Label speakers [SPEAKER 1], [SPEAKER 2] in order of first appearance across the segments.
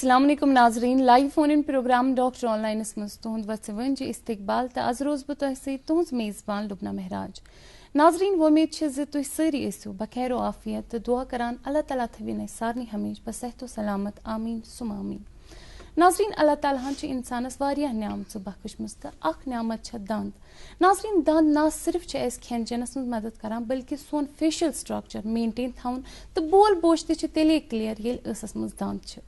[SPEAKER 1] अस्सलाम वालेकुम नाजरीन live phone in programme doctor online मज तुहद वसवन इस्तकबाल तो आज रोज बह तुह तुहज मेज़बान लुबना महराज। नाजरीन वोमेद तुह सारी ईसो बखैर आफियत तो दुआ करान अल्लाह ताला थविन सारनी हमेश बसहत सलामत आमीन सुम आमीन। नाजरीन अल्लाह ताला इंसानस वारियाह न्यामत बख्शमस तो अख न्यामत दंद। नाजरीन दंद ना सिर्फ खेन चेनस मज मदद करान बल्कि सोन फेशियल स्ट्रक्चर मेनटेन थवन तो बोल बोश तेले क्लियर ये ईसस मज दंद।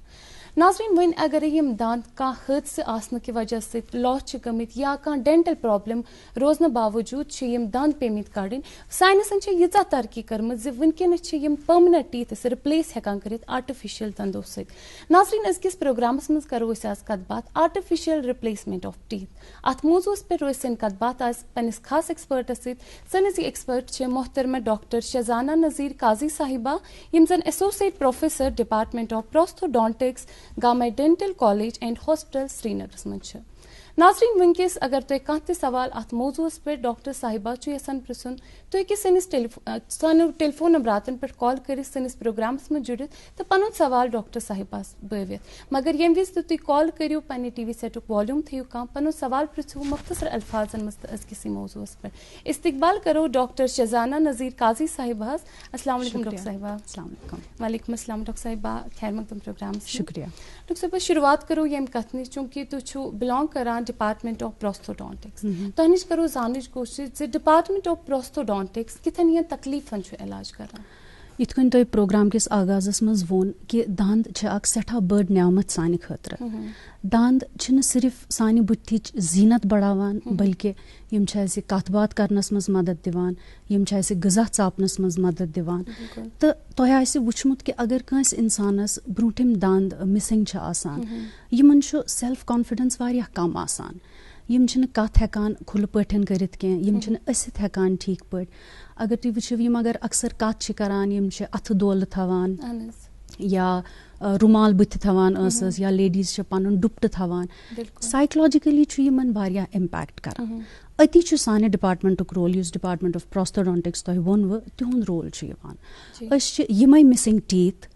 [SPEAKER 1] नाजरीन वन अगर यम दांत कह हादसे आसने की वजह से लॉस गमित या कह डेंटल प्रॉब्लम रोजन बावजूद यम दांत पेमित कड़न साइंसन यीजा तरक्की कर्म वनकस यम पर्मनेंट टीथ रिप्लेस हेकान करित आर्टिफिशियल दंदों सत। नाजरीन अजकिस प्रोग्रामस मज करो आज कत बात आर्टिफिशियल रिप्लेसमेंट ऑफ टीथ। अत मौजूस पे रोज सन कत बात आज पनिस खास एक्सपर्टस सनिस एक्सपर्ट मोहतरमा डॉक्टर शजाना नज़ीर काजी साहिबा यम जन associate professor department of prosthodontics government dental college and hospital Srinagar मज। नाजरीन वनकस अगर तुम कह सवाल अत मौजूस पे डॉक्टर साहिबा यसान पृछन तुम हेकि सनिस टेलीफोन नंबरातन पे कॉल कर सनिस प्रोग्रामस में जुड़ित तो पन सवाल डॉक्टर साहिबास बवित मगर यम विज तुम कॉल करो पे टीवी सेटुक वॉल्यूम थो कम पन सवाल पृछो मुख्तसर अल्फाजन मज अजकिस मौजूस पे इस्तकबाल करो डॉक्टर शजाना नज़ीर काजी साहिबास। अस्सलाम वालेकुम डॉक्टर साहिबा। वालेकुम अस्सलाम डॉक्टर साहिबा खैर मकदम प्रोग्राम शुक्रिया। डॉक्टर साहिबा शुरुआत करो यम कथन चूंकि तुम बिलोंग करान डिपार्टमेंट ऑफ प्रोस्थोडोंटिक्स तो करो जान कोशिश डिपार्टमेंट ऑफ प्रोस्थोडोंटिक्स कितन ये तकलीफन इलाज करान।
[SPEAKER 2] इत कन तुम प्रोग्राम किस आगाजस मज वोन कि दांद सठा बड़ न्यामत सानि खतर। दांद सिर्फ सानि बुथिच जीनत बढ़ावान बल्कि यम कथ बात करनस मज मदद दिवान यम गज़ा चापनस मज मदद दिवान। तो तुह आसि वुचमुत कि अगर कंस इंसानस ब्रोटिम दांद मिसिंग आसान यमन सेल्फ कॉन्फिडेंस वारियाह कम आसान यम कथ हेकान खुल पठन करित के यम असित हेकान ठीक पट। अगर तुम वुचो यम अगर अक्सर कथ करान यम अथ दोल थवान या रुमाल बुथ थवान स या लेडीज पन दुपट थवान साइकोलॉजिकली यमन वारियाह इम्पैक्ट करान। अति साने डिपार्टमेंटुक रोल युस डिपार्टमेंट ऑफ प्रोस्थोडोंटिक्स तुह वोनव तिहुंद रोल यमै मिसिंग टीथ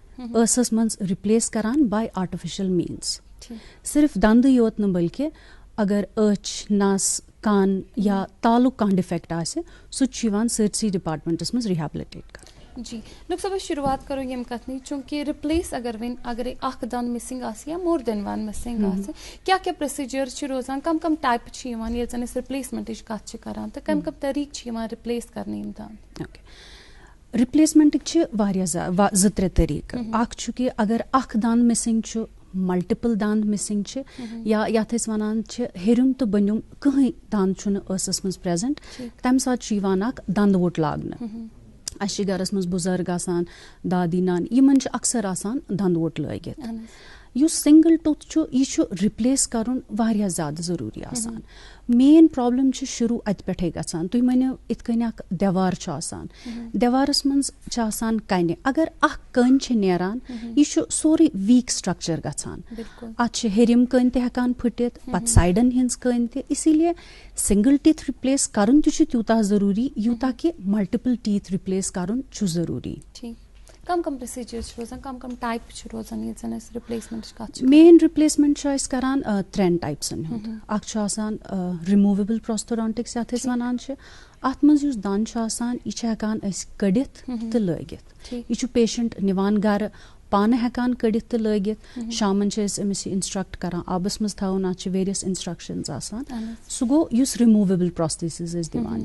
[SPEAKER 2] स मज रिप्लेस करान बाय आर्टिफिशियल मीन्स। सिर्फ दंद योत न बल्कि अगर अच नस कान या तालुक कह डिफेक्ट आसे सह सरसी डिपार्टमेंटस मज रिहेबिलिटेट कर।
[SPEAKER 1] जी डॉक्टर साहब शुरुआत करो यम कथन चूंकि रिप्लेस अगर वन अगर अख दंद मिसिंग या मोर देन वन मिसिंग क्या क्या प्रोसीजर रोजान कम कम टाइप ये जन रिप्लेसमेंट कत करान तो कम कम तरीक रिप्लेस करने यम दांद।
[SPEAKER 2] रिप्लेसमेंट ज त्रे तरीक अख कि अगर अख दांद मिसिंग मल्टिपल दांद मिसिंग या यथ वनान हेरुम तो बनुम कहीं दांद स मज प्रेजेंट तम सात दंद वोट लागन अस गरस मज बुजुर्ग आसान दादी नान यमन अक्सर आसान दंद वोट लगित युस सिंगल टूथ यह रिप्लेस करुन वारियाह ज्यादा जरूरी आसान। मेन प्रॉब्लम शुरू अत पे गसान तुम मनो इत कन देवार आसान देवारस मज आसान कन अगर अख कन नेरान यह सोरे वीक स्ट्रक्चर गसान अत हेरिम कन तहकान फुटित पत साइडन हिंस कन त इसीलिए सिंगल टीथ रिप्लेस करुन तूता जरूरी यूता कि मल्टिपल टीथ रिप्लेस करुन जरूरी।
[SPEAKER 1] कम कम प्रोसीजर रोजान कम कम टाइप रोजान ये जन रिप्लेसमेंट
[SPEAKER 2] मेन रिप्लेसमेंट करान त्रेन टाइप्सन हुंद अख आसान रिमूवेबल प्रोस्थोडोंटिक्स यथ वनान अत मज युस दंद आसान यह हेकान कड़ित तो लगित यह पेशेंट निवान गर पान हेकान कड़ित तो लगित शामन अमिस इंस्ट्रक्ट करान आबस मज थवन अत वेरियस इंस्ट्रक्शंस आसान सह गो युस रिमूवेबल प्रोस्थेसिस दिवान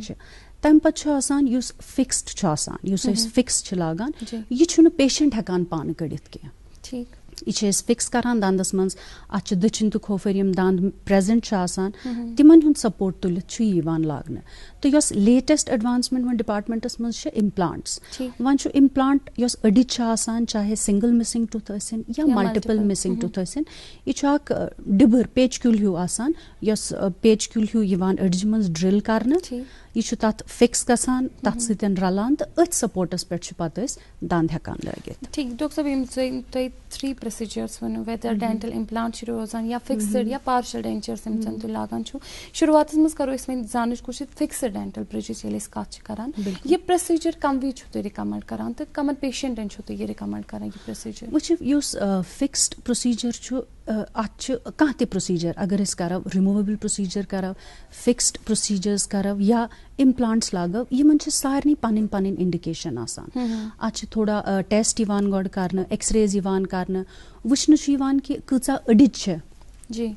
[SPEAKER 2] तम पसान युस फिक्स्ड आसान युस फिक्स लागान यह पेशेंट हेकान पान कड़ित कह यह फिक्स करान दंदस मज अत दचिन तो खोफर यम दंद प्रेजेंट आसान तिमन हुंद सपोर्ट तुलित लागन। तो yes latest advancement one departments मज इम्प्लांट्स वन इम्प्लांट यस अडिच आसान चाहे सिंगल मिसिंग टूथ या मल्टिपल मिसिंग टूथ यह डिबर पेचक्यूल हूँ आसान यस पेचक्यूल हूँ अडिज मज ड्रिल कर यह तथ फिक्स गसान तथ सतन रलान तो अथ सपोर्टस पे पत दंद हेकान लगित।
[SPEAKER 1] ठीक डॉक्टर साहब थ्री प्रोसीजर्स वनो वेदर डेंटल इम्प्लांट रोजान या फिक्सड या पार्शल डेंचर्स तु लागान शुरुआत मज करो वन जान कोशिश फिक्सड डेंटल ब्रिजेस कत करान ये प्रोसीजर कम वी रिकमेंड करान तो कमन पेशेंटन ये रिकमेंड करान ये प्रोसीजर
[SPEAKER 2] फिक्सड प्रोसीजर कह ते प्रोसीजर अगर करो रिमूवेबल प्रोसीजर करो फिक्सड प्रोसीजर्स करो या इम्प्लांट्स लागो यमन सारे पन पन इंडिकेशन आसान थोड़ा टेस्ट गोड कर एक्सरेज कर वुचन कि कचा अडिज
[SPEAKER 1] जी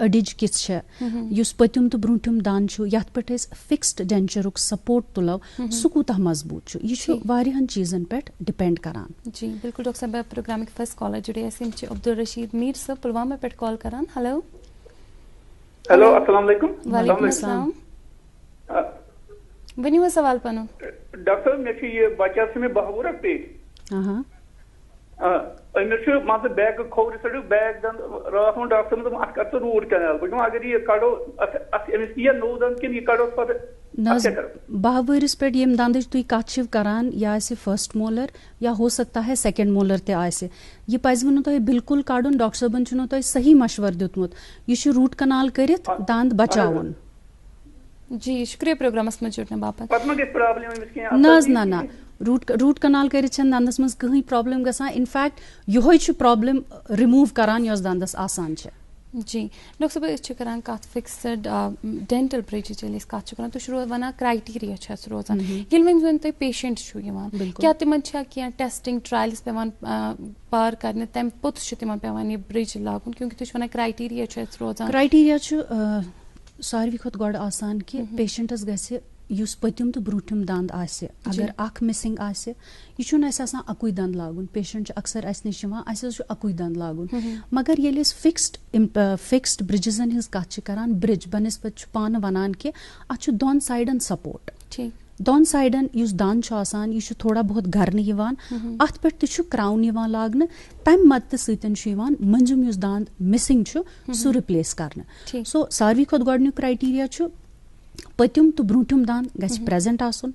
[SPEAKER 2] अडिज किस पतिम तो ब्रूठिम दान ये पे फिक्सड डेंचर सपोर्ट तुलो सह कूत मजबूत यह चीजन पे डिपेंड करान।
[SPEAKER 1] जी बिल्कुल डॉक्टर साहब प्रोग्राम फर्स्ट कॉलर जुड़े अब्दुल रशीद मीर साहब पुलवामा पे कॉल करान। हेलो
[SPEAKER 3] हेलो अस्सलाम वालेकुम।
[SPEAKER 1] वालेकुम अस्सलाम वनियो सवाल पनो
[SPEAKER 3] डॉक्टर मे ये बच्चा से 12 वुर पे अमिस बैग खोर सड़ो बैग दन रात डॉक्टर अत कर रूट कैनाल बह अगर ये कड़ो अमिस यह नो दंद कि यह कड़ो पे
[SPEAKER 2] 12 वरिस पे यम दंद तुम कत करान या फर्स्ट मोलर या हो सकता है सेकेंड मोलर ते यह पज वो तुम बिल्कुल कड़न डॉक्टर साहबन तुम सही मशवर दितमुत यह रूट कनाल कर दंद बचावन।
[SPEAKER 1] जी शुक्रिया प्रोग्रामस में जुड़ने बापत
[SPEAKER 2] ना रूट कनाल कर दंदस मज कहीं प्रॉब्लम गसान इनफैक्ट यह प्रॉब्लम रिमूव करान यस दंदस आसान।
[SPEAKER 1] जी डॉक्टर साहब करान कत फिक्सड डेंटल ब्रिज कत करान तो वन क्राइटेरिया रोजान ये वन तुम पेशेंट क्या तिमन क्या टेस्टिंग ट्रायल्स पेवान पार करने तम पोत तिमन पेवान यह ब्रिज लागुन क्योंकि तुम वन क्राइटेरिया रोजान
[SPEAKER 2] क्राइटेरिया सारी खुद गोड आसान कि पेशेंटस गसे युस पतिम तो ब्रूठिम दंद आसे अगर अख मिसिंग आसे यह अकुई दंद लागुन पेशेंट अक्सर अस निश अकुई दंद लागुन मगर ये फिक्सड ब्रिजन हिज कत करान ब्रिज बनस्बत पान वनान कि अत दोन साइडन सपोर्ट दोन साइडन युस दंद आसान यह थोड़ा बहुत गरन अत पे क्राउन लागन तम मदद सतन मंजुम युस दंद मिसिंग सह रिप्लेस कर सो सारी खुद गोडन्युक क्राइटेरिया पतिम तो ब्रूठिम दंद गस प्रेजेंट आसन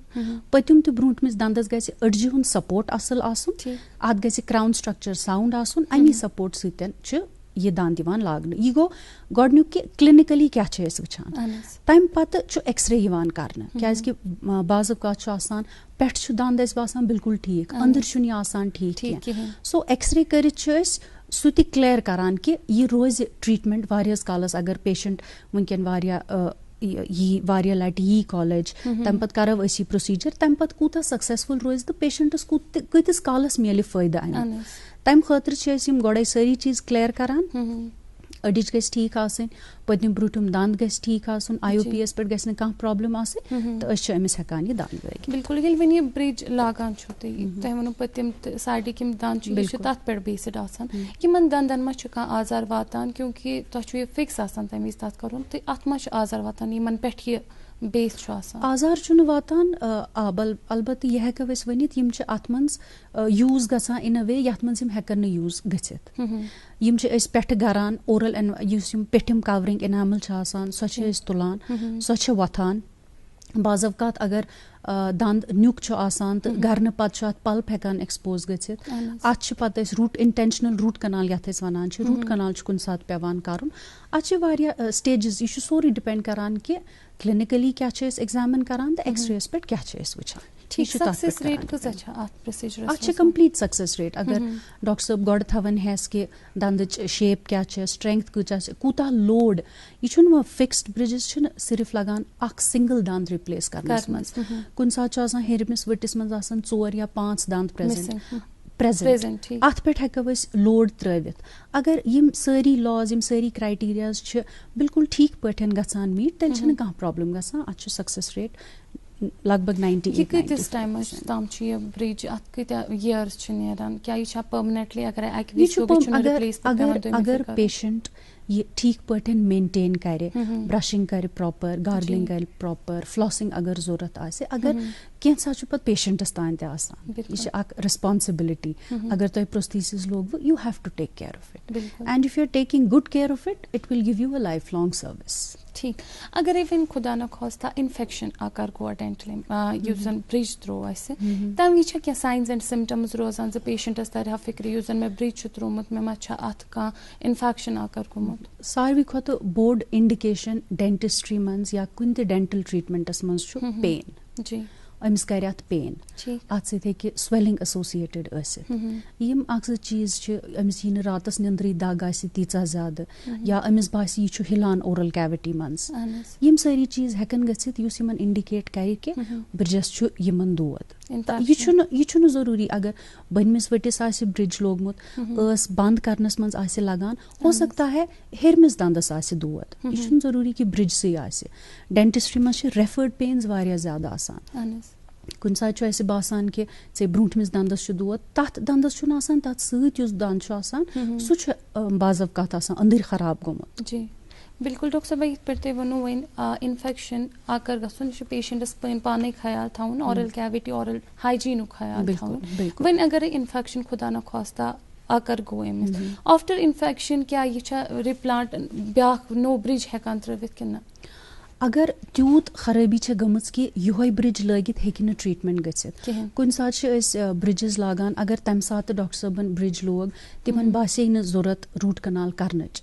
[SPEAKER 2] पतिम तो ब्रूठमिस दंदस गस अड़जि हुंद सपोर्ट असल आसन अत गस क्राउन स्ट्रक्चर साउंड आसन अमी सपोर्ट सतन यह दंद दिवान लागन यह गो गोडन्युक कि क्लिनिकली क्या वुचान तम पत एक्सरे कर क्या बाज़ अवकात आसान पेट दंद बासान बिल्कुल ठीक अंदर आसान ठीक सो एक्सरे कर सह त क्लियर करान कि यह रोज ट्रीटमेंट वारियास कालस अगर पेशेंट वनकन वारिया लट यी कॉलेज तम पत करो अस यह प्रोसीजर तम पत कूता सक्सेसफुल रोज तो पेशेंटस कतिस कालस मिले फायदा अमे तम खतर गोड़े सारी चीज क्लियर करान अडिज गस ठीक आसन पतिम ब्रूठिम दंद गस ठीक आसन IOPS पे गस न प्रॉब्लम आसे तो अमिस हेकान यह दंद लगित
[SPEAKER 1] बिल्कुल ये वन यह ब्रिज लागान तुम वो पतिम साइडिक दंद तथ पे बेस्ड आसान यमन दंदन मा आजार वातान क्योंकि तुम यह फिक्स आसान तम विज तथ करुन तो अत मा आजार वातान यमन पे यह बेस
[SPEAKER 2] आजार वातान अलबत्त यह हेको अस वनित यम अत मज यूज गसान इन अ वे यथ मज हेकन यूज गसित यम पेट गरान ओरल पेटिम कवरिंग इनामल सो तुलान सो वथान बाज़ अवकात अगर दंद न्युक आसान तो गरन पत पल्प हेकान एक्सपोज गसित अत पत रूट इंटेंशनल रूट कनाल यथ वनान रूट कनाल कुन सात पेवान करन अत स्टेजेस यह सोरे डिपेंड करान कि क्लिनिकली क्या एग्जामिन करान तो एक्सरेस पे क्या वुचान
[SPEAKER 1] success rate
[SPEAKER 2] complete success rate अगर डॉक्टर साहब गोड थवन हेस कि दंद शेप क्या स्ट्रेंथ कूता लोड यह फिक्सड ब्रिजेस सिर्फ लगान सिंगल दंद रिप्लेस करनस कुन सात हेरमिस वटिस मज 4 या 5 दंद प्रेजेंट अत पे हेको लोड त्रवित अगर यम सारी लॉज यम सारी क्राइटेरियाज बिल्कुल ठीक पे गसान मीट तेल कह प्रॉब्लम गसान अत सक्सेस रेट लगभग 98
[SPEAKER 1] किस टाइम तम यह ब्रिज अत कत ईयर्स नेरान क्या यह परमानेंटली
[SPEAKER 2] अगर पेशेंट ये ठीक पे मेंटेन करे ब्रशिंग करे प्रॉपर गार्गलिंग करे प्रॉपर फ्लॉसिंग अगर जरूरत आसे अगर कैसा पे पेशेंटस तान यह रिस्पांसिबिलिटी अगर तुम प्रोस्थेसिस लोग you have to take care of it and if you are taking good care of it will give you a life long service.
[SPEAKER 1] ठीक अगर वन खुदा न खास्ता इन्फेक्शन आकर गो डेंटल युस जन ब्रिज त्रो आसे तम विच क्या साइंस एंड सिम्पटम्स रोजान ज पेशेंटस तरह फिक्र युस जन मे ब्रिज छु त्रोमुत मे मा छ अथ का इन्फेक्शन आकर गोमुत
[SPEAKER 2] सारवी खत बोर्ड इंडिकेशन डेंटिस्ट्री मंज या कुन ते डेंटल ट्रीटमेंटस मंज छु पेन
[SPEAKER 1] जी
[SPEAKER 2] अमिस कर अत पेन अत सत स्वेलिंग एसोसिएटेड यम अक्स चीज अमिस यी रातस निंद्री दाग आसि तीचा ज्यादा या अमिस बासी यह छु हिलान ओरल कैविटी मंज यम सारी चीज हेकन गछित युस यमन इंडिकेट करे कि ब्रिजस छु यमन दोद यह छु जरूरी अगर बनमिस वटिस आसि ब्रिज लोगमुत अस बंद करनस मंज आसि लगान हो सकता है हेरमिस दंदस आसि दोद यह छु जरूरी कि ब्रिज से आसि डेंटिस्ट्री मंज छु रेफर्ड पेन्स वारिया ज्यादा आसान कुन सात बासान कि ऐ ब्रूठमिस दंदस दोद तथ दंदस तथ सत दंद सह बाज़वकात अंदर खराब गोमुत
[SPEAKER 1] जी बिल्कुल डॉक्टर साहब ये पे वो वन इन्फेक्शन आकर गसन पेशेंटस पाने ख्याल थवन ऑरल कैविटी ऑरल हाइजीन ख्याल थवन वन अगर इन्फेक्शन खुदा न खास्ता आकर गो अमिस आफ्टर इन्फेक्शन क्या यह रिप्लांट ब्या नो ब्रिज हेकान त्रिवित कि
[SPEAKER 2] अगर तूत खराबी गमच कि यह ब्रिज लगित हेकि न ट्रीटमेंट गच्छित कुन सात ब्रिजेस लागान अगर तम सात डॉक्टर साहबन ब्रिज लोग तिमन बासे न जरूरत रूट कनाल करनच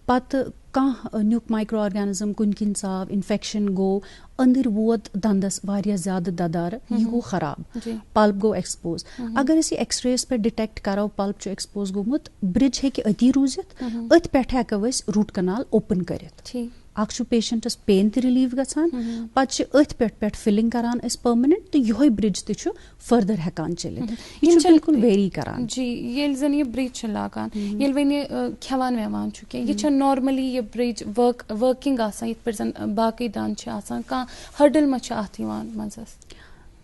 [SPEAKER 2] पत कह नुक माइक्रो ऑर्गेनिज्म कुन किन चाव इन्फेक्शन गो अंदर वोत दंदस वारिया ज्यादा ददार यह गो खराब पल्प गो एक्सपोज अगर अस एक्सरेस पे डिटेक्ट करो पल्प एक्सपोज गोमुत ब्रिज हेकि अति रूजित अत पे हेको रूट कनाल ओपन करित अख पेशेंटस पेन ते रिलीव गछान पत अथ पे फिलिंग करान परमानेंट तो यह ब्रिज ते फर्दर हेकान चलित यह बिल्कुल वेरी करान
[SPEAKER 1] जी ये जन ये ब्रिज लागान ये वन खेवान वेवान यह नॉर्मली ये ब्रिज वर्किंग आसान ये जन बाकी दान आसान कह हर्डल मा अत मजस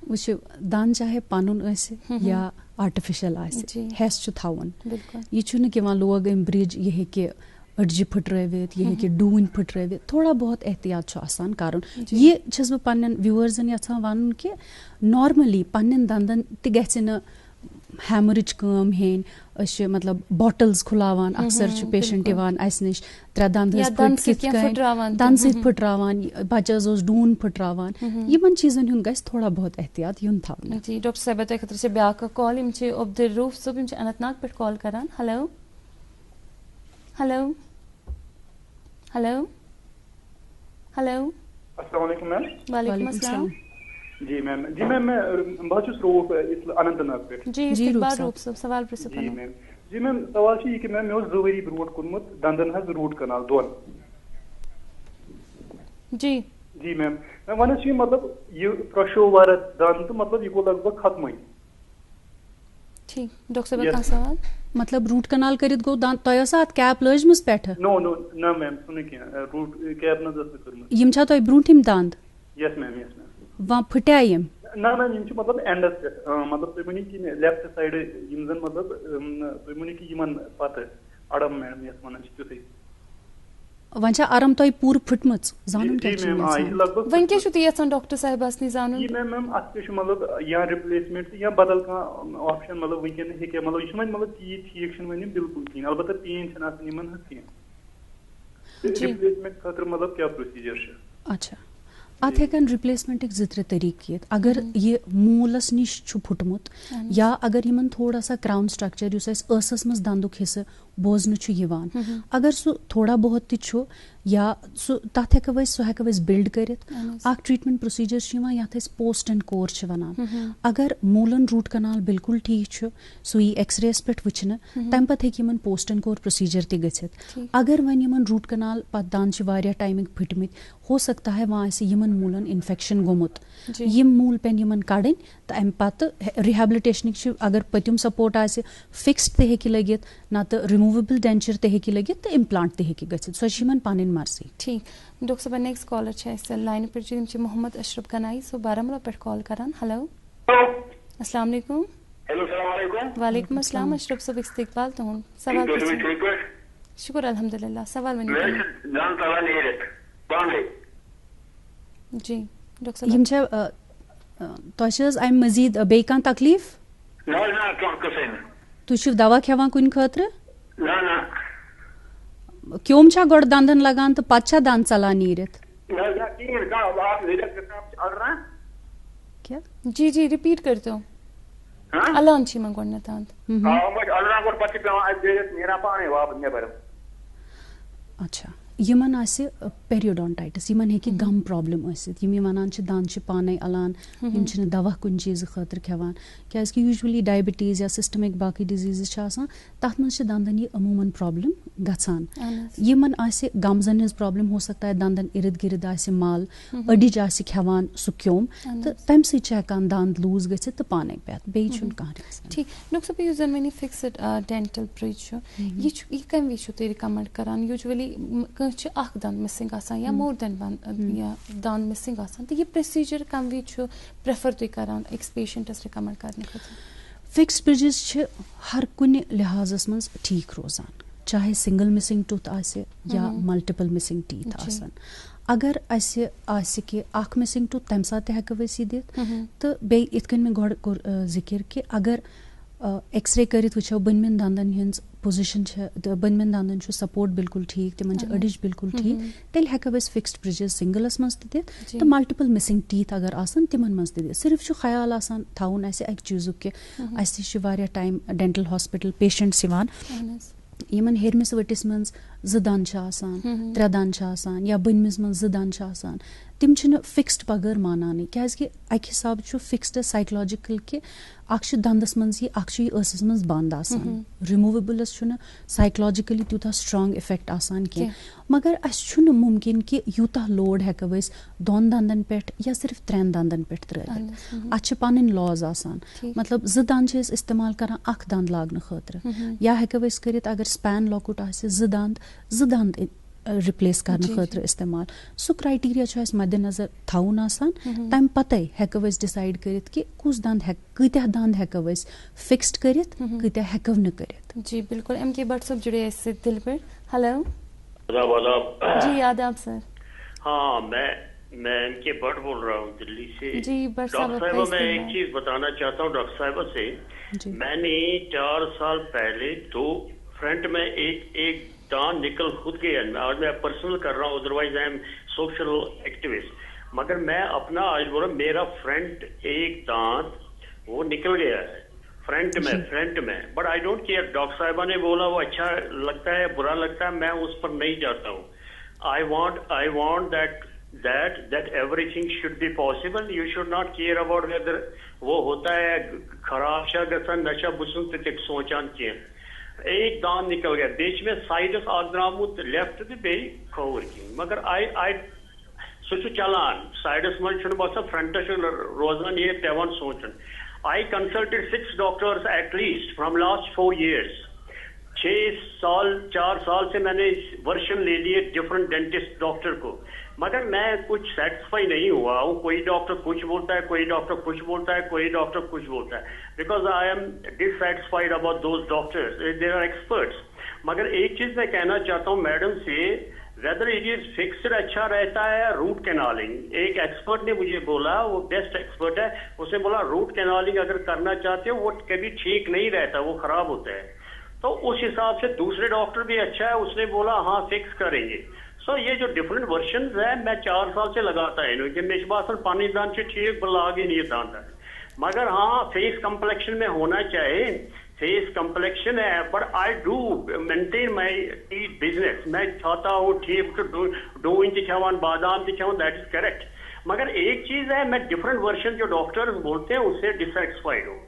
[SPEAKER 2] वुच दान चाहे पनुन या आर्टिफिशियल हेस थवन यह लोग ब्रिज यह कि अड़जि फुट्रवित यह कि डून फुट्रवित थोड़ा बहुत एहतियात आसान कर ये छस बह पन्न व्यूअर्सन यछान वन कि नॉर्मली पन्न दंदन ते गछि न हैमरिज कम हेन मतलब बॉटल्स खुलावान अक्सर पेशेंट यवान अस निश त्रे दंद दंद सत फुट्रावान बचस डून फुट्रावान यमन चीजन हुंद गछ थोड़ा बहुत एहतियात युन थवन
[SPEAKER 1] जी डॉक्टर साहब तय खतर ब्या कॉल यम अब्दुल रऊफ साहब यम अनंतनाग पे कॉल करान हेलो हेलो हेलो हेलो
[SPEAKER 3] अस्सलाम वालेकुम मैम
[SPEAKER 1] वालेकुम अस्सलाम
[SPEAKER 3] जी मैम मैं बहुत रऊफ अनंतनाग पे
[SPEAKER 1] जी रऊफ साहब सवाल प्रिस
[SPEAKER 3] जी मैम सवाल कि मैम मे 2 वरी ब्रोट कुनमुत दंदन हज रूट कनाल दोन
[SPEAKER 1] जी
[SPEAKER 3] जी मैम मैं वन मतलब ये क्रशो वार दंद तो मतलब यह गो लगभग खत्म
[SPEAKER 1] ठीक डॉक्टर साहब का सवाल
[SPEAKER 2] मतलब रूट कनाल करित गो दान तय सात कैप लजमस पेठ
[SPEAKER 3] नो नो न मैम सुने क्या रूट कैप न दस करम
[SPEAKER 2] यम छा तय ब्रूठिम दांद
[SPEAKER 3] यस मैम
[SPEAKER 2] वा फुट्या यम
[SPEAKER 3] ना ना यम मतलब एंडस पे मतलब तय मनी कि लेफ्ट साइड यम जन मतलब तय मनी कि यमन पत अडम मैम यस मन छ
[SPEAKER 2] वन आरम तय पूर फुटमच जानन
[SPEAKER 3] के लगभग
[SPEAKER 1] वन के छुती यसन डॉक्टर साहब असनी जानन
[SPEAKER 3] जी मैम अत पे मतलब या रिप्लेसमेंट या बदल का ऑप्शन मतलब वकन हेके मतलब यह मतलब ती ठीक छ वन बिल्कुल कहीं अलबत्ता पेन छ आसन यमन कहीं रिप्लेसमेंट खतर मतलब क्या प्रोसीजर छ
[SPEAKER 2] अच्छा अत हेकन रिप्लेसमेंट जित्रे तरीके अगर ये मूलस निश छु फुटमुत या अगर यमन थोड़ा सा क्राउन स्ट्रक्चर युस असस मज दंदुक हिस्से बोजन छु यवान अगर सु थोड़ा बहुत ति छु या सु तथ हेको सु हेको बिल्ड करित अक ट्रीटमेंट प्रोसीजर छु यवान याथ पोस्ट एंड कोर छु वनान अगर मूलन रूट कनाल बिल्कुल ठीक छु सु ई एक्सरेस पेट वुचन तम पत हेक यमन पोस्ट एंड कोर प्रोसीजर ति गछित अगर वन यमन रूट कनाल पत दान छु वारिया टाइमिंग फुटमित हो सकता है वहां से यमन मूलन इन्फेक्शन गोमुत यम मूल पेन यमन कड़न तो अम पत रिहेबिलिटेशन अगर पतिम सपोर्ट आसे फिक्स्ड ते हेकि लगित ना तो रिमूवेबल डेंचर ते हेकि लगित तो इम्प्लांट ते हेकि गछित सो यमन पानिन मर्जी
[SPEAKER 1] ठीक डॉक्टर साहब नेक्स्ट कॉलर छ लाइन पर छ मोहम्मद अशरफ गनाई सो बारामूला पे कॉल करन हेलो अस्सलाम वालेकुम
[SPEAKER 4] हेलो अस्सलाम वालेकुम
[SPEAKER 1] वालेकुम अस्सलाम अशरफ साहब इस्तकबाल तो सवाल शुक्र अल्हम्दुलिल्लाह सवाल में
[SPEAKER 4] जान तला नहीं रहत बांधे
[SPEAKER 1] जी डॉक्टर साहब
[SPEAKER 2] यम छ तोशस आई मजीद बे कान तकलीफ
[SPEAKER 4] ना ना कसेन
[SPEAKER 2] तु छु दवा खेवा कुन खतर
[SPEAKER 4] ना ना
[SPEAKER 2] क्योम छा गोड़ दांदन लगान तो पच्छा दांत चला नीरत क्या
[SPEAKER 1] जी जी रिपीट करते हो अलान छी में गोड़ना दांत
[SPEAKER 2] अच्छा यमन आसे पेरियोडोंटाइटिस यमन हेकि गम प्रॉब्लम आसित यम वनान छ दांत छ पाने अलान यम छ दवा कुन चीज खातिर खेवान क्याज कि यूजुअली डायबिटीज या सिस्टमिक बाकी डिजीजेस छ आसान तथ मन छ दांदन ये अमूमन प्रॉब्लम गछान यमन आसे गमजन हिज प्रॉब्लम हो सकता है दांदन इर्द गिर्द आसे माल अडिज आसे खेवान सुक्योम तो तम से छ हकान दांत लूज गछित तो पाने पेत बे छुन कहां
[SPEAKER 1] ठीक डॉक्टर साहब user money fixed dental bridge ये कम वे छु रिकमेंड करान यूजुअली कह अख दांत मिसिंग आसान या मोर देन वन या दांत मिसिंग आसान तो ये प्रोसीजर कम वे छु प्रेफर तुई करान एक्स पेशेंटस रिकमेंड करने खतर
[SPEAKER 2] फिक्स्ड ब्रिजेस छ हर कुन लिहाजस मज ठीक रोजान चाहे सिंगल मिसिंग टूथ आसे या मल्टीपल मिसिंग टीथ आसन अगर आसे आसे के अख मिसिंग टूथ तम साथ हेक वसी दित तो बे इतकन में गोड़ जिक्र कि अगर एक्सरे करित वचो बनमिन दांदन हिंस पोजिशन बनमिन दांदन छु सपोर्ट बिल्कुल ठीक तिमन छ अडिज बिल्कुल ठीक तेल हेक वस फिक्स्ड ब्रिजेस सिंगलस मस दित तो मल्टीपल मिसिंग टीथ अगर आसन तिमन मस दित सिर्फ छु ख्याल आसान थाउन ऐसे एक चीजु के ऐसे छु वारिया टाइम डेंटल हॉस्पिटल पेशेंट्स इवान यमन हेरमिस वटिस मन ज दान छ आसान त्रे दान छ आसान या बनमिस मन ज दान छ आसान तिम छन फिक्स्ड बगर मानानी क्याज कि एक हिसाब छु फिक्स्ड साइकोलॉजिकल के अक्ष दंदस मन ये अक्ष असस मन बंद आसान रिमूवेबल छुन साइकोलॉजिकली त्यूता स्ट्रांग इफेक्ट आसान के मगर अस छुन मुमकिन कि यूता लोड हेक वस दोन दंदन पेट या सिर्फ त्रेन दंदन पेट त्रित अच्छ पन लॉज आसान मतलब ज दान छ इस्तेमाल करा अख दंद लागन खतर या हेक वस करित अगर स्पैन लॉकुट आसे ज दांद रिप्लेस करने खतर इस्तेमाल सो क्राइटेरिया छ मद्देनजर थाउन आसान तम पते हेक वस डिसाइड करित कि कुस दांद हेक कत्या दांद हेक वस फिक्स्ड करित कत्या हेकव न करित
[SPEAKER 1] जी बिल्कुल एम के भट्ट साहब जुड़े इससे दिल पर हेलो जी आदाब सर
[SPEAKER 4] हाँ मैं एम के भट्ट बोल रहा हूँ दिल्ली से
[SPEAKER 1] जी भट्ट साहब
[SPEAKER 4] डॉक्टर साहब मैं एक चीज बताना चाहता हूँ डॉक्टर साहब से मैंने 4 साल पहले दो फ्रंट में एक दांत निकल खुद गया और मैं पर्सनल कर रहा हूँ otherwise I am social activist मगर मैं अपना आज बोल रहा मेरा फ्रंट एक दांत वो निकल गया है फ्रंट में but I don't care doctor साहिबा ने बोला वो अच्छा लगता है बुरा लगता है मैं उस पर नहीं जाता हूँ I want that everything should be possible. You should not care about whether वो होता है खराब शा गसन नशा बुसन ते सोचान के एक दांत निकल गया बीच में साइडस आगद्रामुत लेफ्ट ते बे खौर की मगर आई सो चलान साइडस मन छुन बस फ्रंटस रोजान ये पेवन सोचन I consulted 6 doctors at least from last 4 years 4 साल से मैंने वर्षन ले लिए डिफरेंट डेंटिस्ट डॉक्टर को मगर मैं कुछ सेटिस्फाई नहीं हुआ हूँ कोई डॉक्टर कुछ बोलता है कोई डॉक्टर कुछ बोलता है कोई डॉक्टर कुछ बोलता है because I am dissatisfied about those doctors they are experts मगर एक चीज मैं कहना चाहता हूँ मैडम से वेदर इट इज फिक्स्ड अच्छा रहता है रूट कैनालिंग एक एक्सपर्ट ने मुझे बोला वो बेस्ट एक्सपर्ट है उसने बोला रूट कैनालिंग अगर करना चाहते हो वो कभी ठीक नहीं रहता वो खराब होता है तो उस हिसाब से दूसरे डॉक्टर भी अच्छा है उसने बोला हाँ फिक्स करेंगे सो ये जो डिफरेंट वर्जन है मैं 4 साल से लगाता है इनके मेजबासन पानी दान से ठीक लागे नहीं दान है मगर हाँ फेस कम्प्लेक्शन में होना चाहिए फेस कम्प्लेक्शन है but I do maintain my teeth business मैं चाहता हूँ ठीक दो इंच छवान बादाम की छवान दैट इज करेक्ट मगर एक चीज है मैं डिफरेंट वर्जन जो डॉक्टर्स बोलते हैं उससे डिससेटिस्फाइड हूँ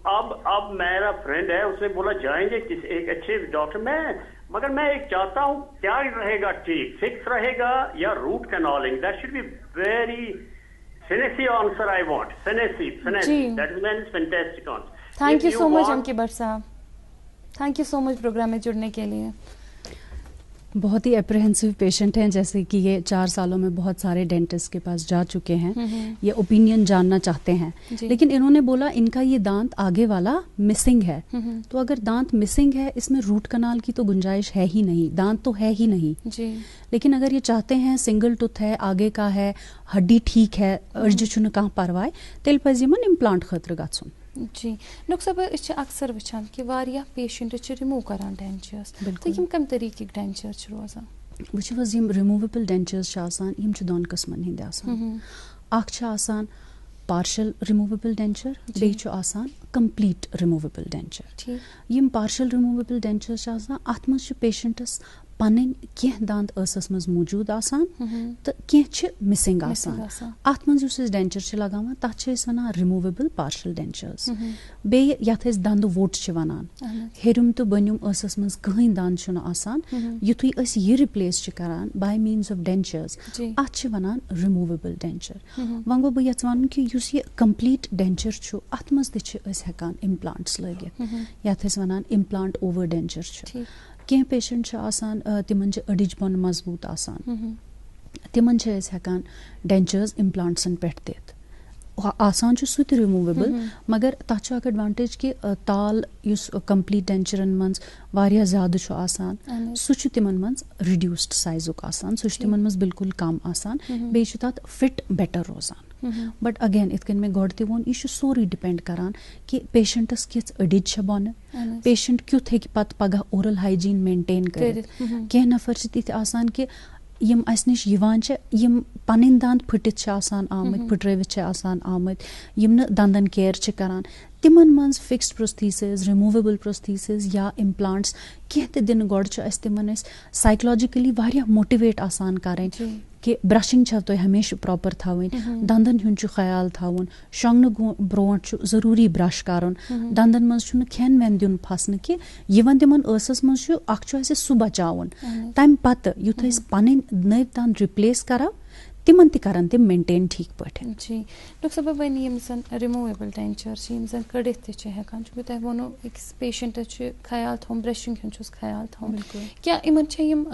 [SPEAKER 4] अब मेरा फ्रेंड है उसने बोला जाएंगे एक अच्छे डॉक्टर में मगर मैं एक चाहता हूँ क्या रहेगा ठीक फिक्स रहेगा या root canaling that should be very finesse answer I want finesse that is means fantastic answer
[SPEAKER 1] thank you so much Ankit Bhatt साहब thank you so much program में जुड़ने के लिए
[SPEAKER 2] बहुत ही एप्रीहेंसिव पेशेंट हैं जैसे कि ये 4 सालों में बहुत सारे डेंटिस्ट के पास जा चुके हैं ये ओपिनियन जानना चाहते हैं लेकिन इन्होंने बोला इनका ये दांत आगे वाला मिसिंग है तो अगर दांत मिसिंग है इसमें रूट कनाल की तो गुंजाइश है ही नहीं दांत तो है ही नहीं
[SPEAKER 1] जी
[SPEAKER 2] लेकिन अगर ये चाहते हैं सिंगल टूथ है आगे का है हड्डी ठीक है अर्ज छुन कहां परवाय तेल पजिमन इम्प्लांट खतर गछुन
[SPEAKER 1] जी डॉक्टर साहब अस अक्सर वुचान कि वारिया पेशेंट रिमूव करान डेंचर्स तो यम कम तरीके डेंचर रोजान
[SPEAKER 2] वुचो हज यम रिमूवेबल डेंचर्स छासान यम छ दोन किस्मन हिंद आसान अख छ आसान पार्शल रिमूवेबल डेंचर बे छ आसान कंप्लीट रिमूवेबल डेंचर यम पार्शल रिमूवेबल डेंचर्स आसान अथ मज छ पेशेंटस पन्न कह दांत स मज मौजूद आसान तो कह मिसिंग आसान अथ मज डेंचर लगान तथ वन रिमूवेबल पार्शल डेंचर्स बे यथ दंद वोट वनान हेरुम तो बनुम स मज कहीं दंद आसान युथुई यह रिप्लेस करान बाय मीन्स ऑफ डेंचर्स अथ वनान रिमूवेबल डेंचर वन गो बह वन कि यह कंप्लीट डेंचर अथ मज हेकान इम्प्लांट्स लगित यथ वनान इम्प्लांट ओवर डेंचर कह पेशेंट आसान तिमन अडिज बन मजबूत आसान तिमन हेकान डेंचर्स इम्प्लांट्सन पे दित आसान सह रिमूवेबल मगर तथ एडवांटेज कि ताल युस कंप्लीट डेंचरन मज वारिया ज़्यादा आसान सह तिमन मज रिड्यूस्ड साइजुक आसान सह तिमन मज बिल्कुल कम आसान बे तथ फिट बेटर रोजान बट अगेन इत कन मे गोड ते वोन यह सोरी डिपेंड करान कि पेशेंटस किस अडिज बन पेशेंट क्युत हेक पत पगह ओरल हाइजीन मेंटेन कर कह नफर तिथ आसान कि यम अस निश यिवान छ यम पन्न दांत फटित आसान आमत फुट्रवित आसान आमत यम न दंदन केयर छ करान तिमन मज फिक्स्ड प्रोस्थीसिस रिमूवेबल प्रोस्थीसिस या इम्प्लांट्स कह ते दिन गोड छ अस तिमन साइकोलॉजिकली वारिया मोटिवेट आसान करें कि ब्रशिंग तुम हमेशा प्रॉपर थवन दंदन हुंद ख्याल थवन शोंगन ब्रोट जरूरी ब्रश कर दंदन मज खेन वेन दिन फसन कि यवन तिमन स मज सह बचावन तम पत युथ पन नव दंद रिप्लेस करा तिमन तन तम मेंटेन ठीक पे
[SPEAKER 1] जी डॉक्टर साहब वन यम जन रिमूवेबल डेंचर यम जन कड़ित हेकान चूँकि तुम वो अकिस पेशेंटस ख्याल थोन ब्रशिंग हुंद ख्याल थोन क्या इमन यम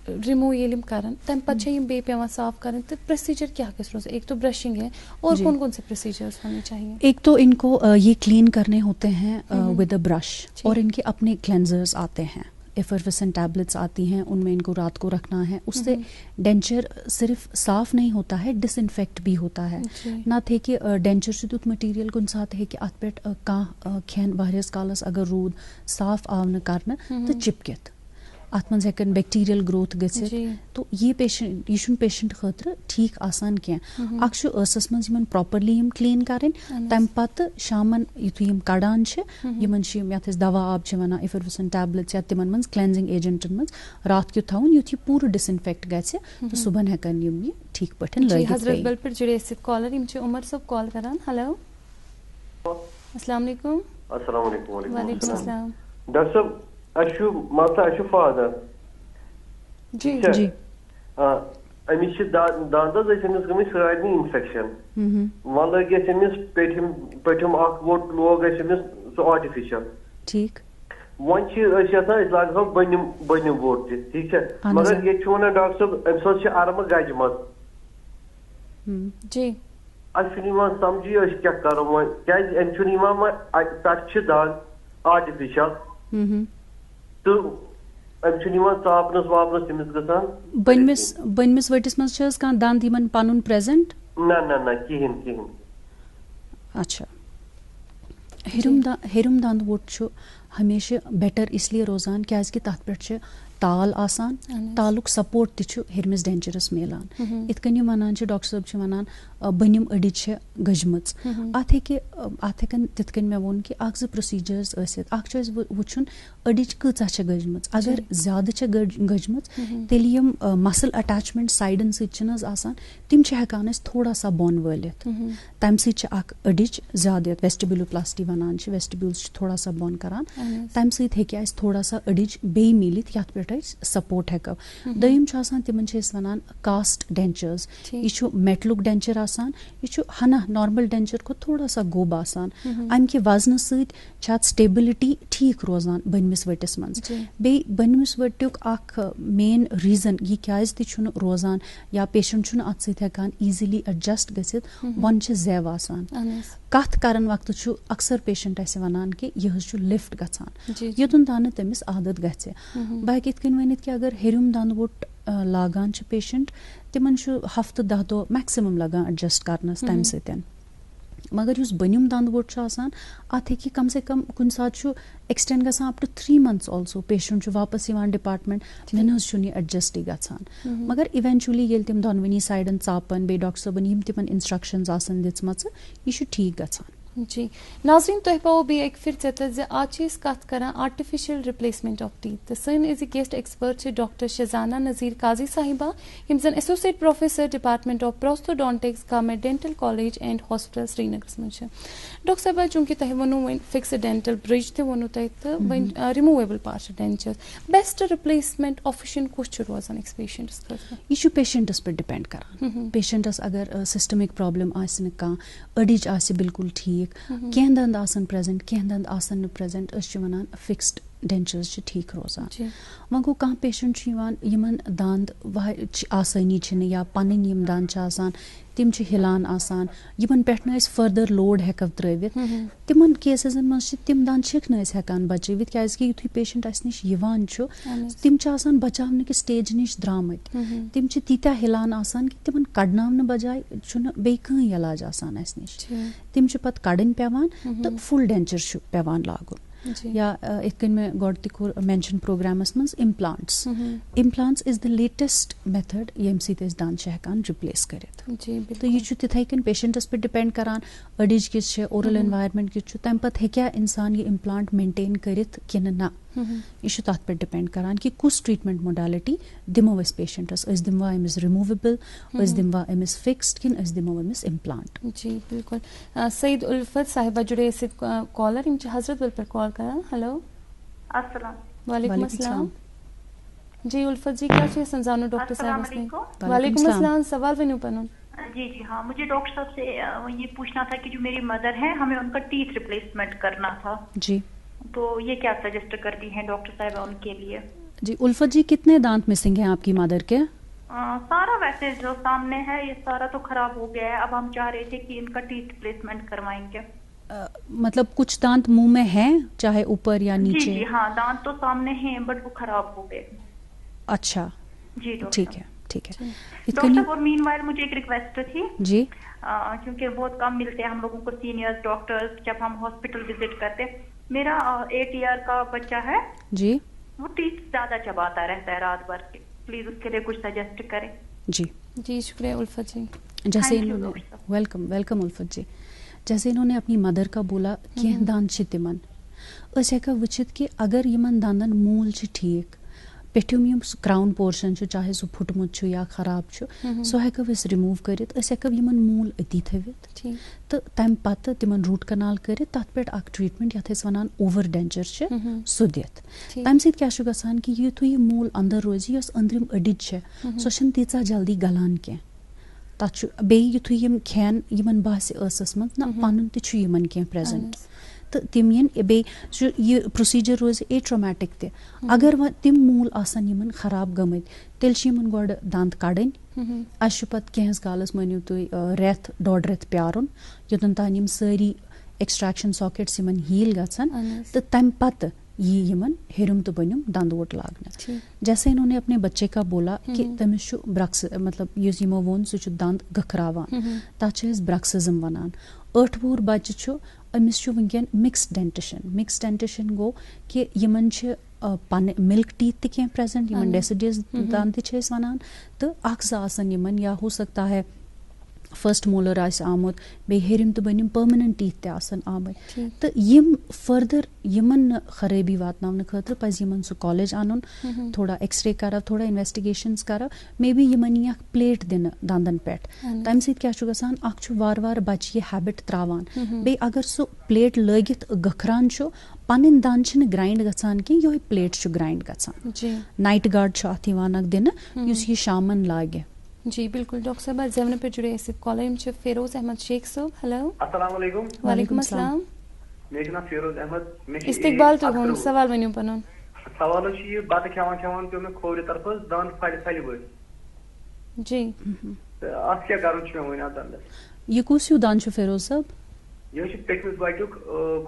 [SPEAKER 1] रिमूव ये कर तम पे बे पेवान साफ कर तो प्रोसीजर क्या गस रोज एक तो ब्रशिंग है और कौन कौन से प्रोसीजर्स होने चाहिए
[SPEAKER 2] एक तो इनको ये क्लीन करने होते हैं विद अ ब्रश और इनके अपने क्लेंजर्स आते हैं एफर्वेसेंट टैबलेट्स आती हैं उनमें इनको रात को रखना है उससे डेंचर सिर्फ साफ नहीं होता है डिसइंफेक्ट भी होता है ना थे कि डेंचर से तुत मटीरियल कुन साथ है कि अत पे कह खेन वारियस कालस अगर रूद साफ आव न करना तो चिपकित अत मज हेकन बैक्टीरियल ग्रोथ गसित तो ये पेशेंट यह पेशेंट खतर ठीक आसान कह अख स मज प्रॉपरली यम क्लीन करें तम पत शामन युथु यम कड़ान यमन यथ दवा आब वन एफर्वेसेंट टैबलेट्स या तिमन मज क्लेंजिंग एजेंटन मज रात क्युत थवन युथ यह पूरा डिसइंफेक्ट गसे तो सुबह हेकन यम ये ठीक पे
[SPEAKER 1] हजरत बल पे जुड़े कॉलर यम उमर सब कॉल करान हेलो अस्सलाम वालेकुम वालेकुम अस्सलाम
[SPEAKER 5] डॉक्टर साहब अशु मसला अशु फादर
[SPEAKER 1] जी
[SPEAKER 2] जी
[SPEAKER 5] अमिस दांदस अमिस गई सारे इन्फेक्शन वन लग अमिस पठम वोट लोग अमिस सह आर्टिफिशियल
[SPEAKER 2] ठीक
[SPEAKER 5] वन लागो बनिम वोट ठीक है मगर ये वन डॉक्टर साहब अम्स अरम गज मज
[SPEAKER 1] जी
[SPEAKER 5] समझी क्या करो क्या तथ दाग आर्टिफिशियल तो सापनस वापनस तमिस गसान
[SPEAKER 2] बनमिस वटिस मज दांद यमन पनुन प्रेजेंट
[SPEAKER 5] ना ना ना कहीं
[SPEAKER 2] अच्छा हेरुम दांद वोट हमेशा बेटर इसलिए रोजान क्या तथ पे ताल आसान तालुक सपोर्ट तु हेरमिस डेंचरस मिलान इत कन वनान डॉक्टर साहब वनान बनिम अडिज गजमच अत हेकन तिथ कन मे वोन कि अख प्रोसीजर्स वुचुन अडिज कचा गजमच अगर ज्यादा गजमच तेल यम मसल अटैचमेंट साइडन सतान तिम हेकान थोड़ा सा बोन वलित तम सख अडिज ज्यादा वेस्टिबुलोप्लास्टी वनान वेस्टिब्यूल्स थोड़ा सा बोन करान तम सह थोड़ा सा अडिज बे मिलित यथ पे सपोर्ट हेको दयम तिमन वनान कास्ट डेंचर्स यह मेटलुक डेंचर आसान यह हना नॉर्मल डेंचर को थोड़ा सा गोब आसान अम कि वजन सत स्टेबिलिटी ठीक रोजान बनमिस वटिस मज बे बनमिस वट्युक अख मेन रीजन यह क्या रोजान या पेशेंट अत सकान ईजिली एडजस्ट गसित वन जैव आसान कथ करन वक्त अक्सर पेशेंट वनान कि यह लिफ्ट गसान योतन तान तमिस आदत गसे बह हेक इत कन वनित कि अगर हेरुम दंद वोट लागान पेशेंट तिमन हफ्त 10 दो मैक्सिमम लगान एडजस्ट करनस तम सतन मगर युस बनिम दंद वोट छ आसान अत हेकि कम से कम कुन सात छु एक्सटेंड गसान up to 3 months also patient छु वापस यवान डिपार्टमेंट मेनस छु नि एडजस्ट गसान मगर इवेंचुअली येल तिम दोनवनी साइडन चापन बे डॉक्टर सबन यम तिमन इंस्ट्रक्शंस आसन दित्मच यह छु ठीक गसान
[SPEAKER 1] जी नाज़रीन तुह पाओ बे एक फिर चतत जे आज कत कर आर्टिफिशियल रिप्लेसमेंट ऑफ टीथ तो सन इज गेस्ट एक्सपर्ट डॉक्टर शजाना नज़ीर काजी साहिबा यम जन associate professor department of prosthodontics government dental college and hospital Srinagar मज डॉक्टर साहिबा चूंकि तुह वो वन फिक्स डेंटल ब्रिज तो वो तुह तो one removable part denture best replacement option कुछ रोजान अक्स पेशेंट्स
[SPEAKER 2] यह पेशेंटस पे डिपेंड करान पेशेंटस अगर सिस्टमिक प्रॉब्लम आसन कह अडिज आसे बिल्कुल ठीक कह दंद आसन प्रेजेंट कह दंद आसन प्रेजेंट वन फिक्स्ड डेंचर्स ठीक रोजान वह गो कह पेशेंट यमन दांद आसानी या पन यम दांद आसान तिम हिलान आसान यमन पे फर्दर लोड हेको त्रवित तिमन केसेसन मज तिम दांद हेकान बचवित क्या युथु पेशेंट अस निश यवान तिम आसान बचावन कि स्टेज निश द्रामत तिम तीत्या हिलान आसान कि तिमन कड़नावन बजाय बे कहीं इलाज आसान अस निश तिम पत कड़न पेवान तो फुल डेंचर पेवान लागुन या इत मे गोड तोर मेंशन प्रोग्रामस मज implants implants is the latest method यम सत दांद हेकान रिप्लेस करित तो यह तिथे कन पेशेंटस पे डिपेंड करान अडिज किस ओरल एनवायरनमेंट किस तम पत हेक्या इंसान यह इम्प्लांट मेंटेन करित किन ना यह तथ पे डिपेंड करान कि कुछ ट्रीटमेंट मोडालिटी दिमो अस patients दिमवा Amish removable दिमवा Amish fixed किन दिमो अमिस इम्प्लांट
[SPEAKER 1] जी बिल्कुल सईद उल्फत साहिबा जुड़े कॉलर यम हजरत बल पर कॉल करा हेलो
[SPEAKER 6] अस्सलाम
[SPEAKER 1] वालेकुम अस्सलाम जी उल्फत जी क्या समझानो डॉक्टर साहब वालेकुम अस्सलाम सवाल वनु पनुन
[SPEAKER 6] जी जी हाँ मुझे डॉक्टर साहब से ये पूछना था कि जो मेरी मदर है हमें उनका टीथ रिप्लेसमेंट करना था
[SPEAKER 2] जी
[SPEAKER 6] तो ये क्या सजेस्ट करती हैं डॉक्टर साहब उनके लिए जी
[SPEAKER 2] उल्फत जी कितने दांत मिसिंग हैं आपकी मदर के
[SPEAKER 6] सारा वैसे जो सामने है ये सारा तो खराब हो गया है अब हम चाह रहे थे कि इनका टीथ रिप्लेसमेंट करवाएंगे
[SPEAKER 2] मतलब कुछ दांत मुंह में हैं चाहे ऊपर या नीचे
[SPEAKER 6] जी हाँ दांत तो सामने हैं बट वो खराब हो गए
[SPEAKER 2] अच्छा
[SPEAKER 6] जी
[SPEAKER 2] ठीक है
[SPEAKER 6] डॉक्टर साहब और मीनवाइल मुझे एक रिक्वेस्ट थी
[SPEAKER 2] जी
[SPEAKER 6] क्योंकि बहुत कम मिलते हैं हम लोगों को सीनियर्स डॉक्टर्स जब हम हॉस्पिटल विजिट करते मेरा 8 ईयर का बच्चा है
[SPEAKER 2] जी
[SPEAKER 6] वो टीथ ज्यादा चबाता रहता है रात भर प्लीज उसके लिए कुछ सजेस्ट करें
[SPEAKER 1] जी शुक्रिया उल्फत जी
[SPEAKER 2] जैसे इन्होंने वेलकम उल्फत जी जैसे इन्होंने अपनी मदर का बोला कि दांद तिमन हेका वचित कि अगर यमन दांदन मूल ठीक पेठुम यम क्राउन पोर्शन चाहे सह फुटमुत या खराब सो हेको रिमूव करित हेको यमन मूल अति थवित तो तम पत तिमन रूट कनाल करित तथ पे ट्रीटमेंट यथ वनान ओवर डेंचर सह दित तम सत क्या गसान कि युथु यह मूल अंदर रोज अंदरिम अडिज सो तीचा जल्दी गलान कह तथ बे युथु यम खेन यमन बासे असस मज ना पनुन ते यमन कह प्रेजेंट तो तिम बे यह प्रोसीजर रोज एट्रोमैटिक ते अगर वह तिम मूल आसन यमन खराब गमत तेल यमन गोड दांत कड़न अस पत कहेंस कालस मनियो तुई रेथ डोड रेथ प्यारुन योतन तान यम सारी एक्सट्रैक्शन सॉकेट्स यमन हील गछन तो तम पत यह यमन हेरुम तो बनिम दांद वोट लागना जैसे इन्होंने अपने बच्चे का बोला कि तमिस ब्रक्स मतलब युस यमो वोन सह दांद गखरावान तथ ब्रक्सिज्म वनान 8 वुहर बच्चे अमिस वनकन मिक्स डेंटिशन गो कि यमन पन मिल्क टीथ ते प्रेजेंट यमन डेसिडियस दांत ते वनान तो आसन यमन या हो सकता है फर्स्ट मोलर आमुत बे हेरिम तो बनिम पर्मनेंट टीथ ते आसन आमत तो यम फर्दर यमन खराबी वातनावन खतर पज यमन सह कॉलेज आनुन थोड़ा एक्सरे करव थोड़ा investigations curve may be Yemen यह प्लेट दिन दांदन पे तम सत क्या गसान वार वार बच यह हैबिट त्रावान बे अगर सह प्लेट लगित गखरान पन दांद ग्राइंड गसान कि यो प्लेट ग्राइंड गसान नाइट गार्ड अत दिन यह शामन लागे
[SPEAKER 1] जी बिल्कुल डॉक्टर साहब जमन पे जुड़े कॉलर फेरोज अहमद शेख साहब हेलो
[SPEAKER 3] अस्सलाम वालेकुम
[SPEAKER 1] वालेकुम अस्सलाम
[SPEAKER 3] मे नाम फेरोज अहमद
[SPEAKER 1] इस्तकबाल तो होन सवाल वनियो पनुन
[SPEAKER 3] सवाल ये बात खेवान पे मे खोर तरफ दांत फल वो
[SPEAKER 1] जी
[SPEAKER 3] अत क्या करुन वन दांद
[SPEAKER 2] यह कुस हिू दांद फेरोज साहब
[SPEAKER 3] यह पेटमिस बच्चुक